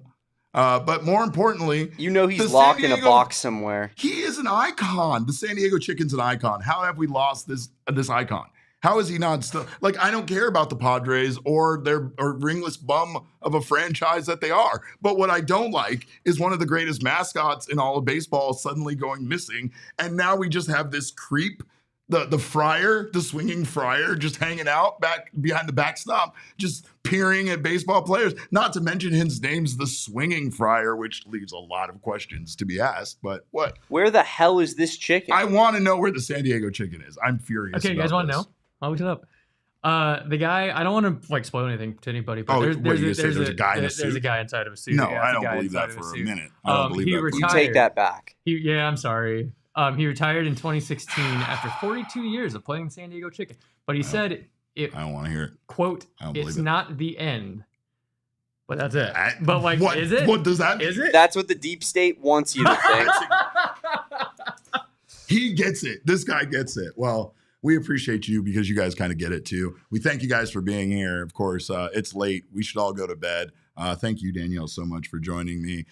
But more importantly, he's locked in a box somewhere. He is an icon. The San Diego Chicken's an icon. How have we lost this icon? How is he not still? Like, I don't care about the Padres or their ringless bum of a franchise that they are. But what I don't like is one of the greatest mascots in all of baseball suddenly going missing. And now we just have this creep, the Friar, the swinging Friar, just hanging out back behind the backstop, just peering at baseball players. Not to mention his name's the Swinging Friar, which leaves a lot of questions to be asked. But what? Where the hell is this chicken? I want to know where the San Diego Chicken is. I'm furious. Okay, you guys want to know? I'll look it up. The guy, I don't want to spoil anything to anybody, but there's a guy in a suit. There's a guy inside of a suit. No, I don't believe that for a minute. I don't believe that. You take that back. I'm sorry. He retired in 2016 after 42 years of playing San Diego Chicken. But he said, I don't want to hear it. Quote, it's not the end. But that's it. But what, is it? What does that mean? Is it? That's what the deep state wants you to think. He gets it. This guy gets it. Well, we appreciate you because you guys kind of get it too. We thank you guys for being here. Of course, it's late. We should all go to bed. Thank you, Danielle, so much for joining me.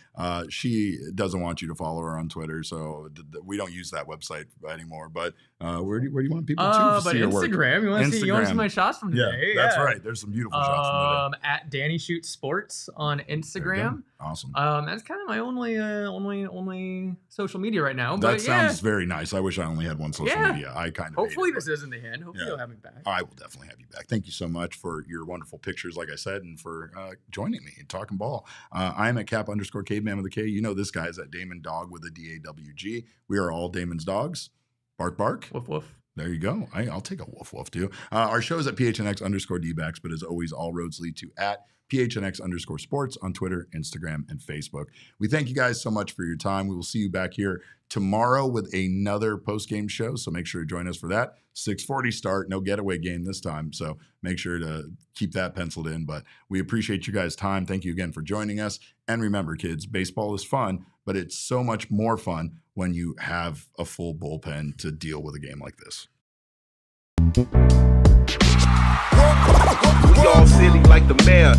She doesn't want you to follow her on Twitter, so we don't use that website anymore. But where do you want people to see your work? Instagram. You want to see my shots from today? Yeah, that's right. There's some beautiful shots from today. At Danny Shoots Sports on Instagram. Awesome. That's kind of my only social media right now. That sounds very nice. I wish I only had one social media. I kind of hopefully this isn't the end. Hopefully you'll have me back. I will definitely have you back. Thank you so much for your wonderful pictures, like I said, and for joining me and talking ball. I'm at Cap_Caveman with a K. You know this guy is at Damon Dog with a DAWG. We are all Damon's dogs. Bark, bark. Woof, woof. There you go. I'll take a woof, woof too. Our show is at PHNX_DBacks, but as always, all roads lead to at PHNX_sports on Twitter, Instagram, and Facebook. We thank you guys so much for your time. We will see you back here tomorrow with another post-game show, so make sure to join us for that. 6:40 start, no getaway game this time, so make sure to keep that penciled in. But we appreciate you guys' time. Thank you again for joining us. And remember, kids, baseball is fun, but it's so much more fun when you have a full bullpen to deal with a game like this. We all silly like the mayor.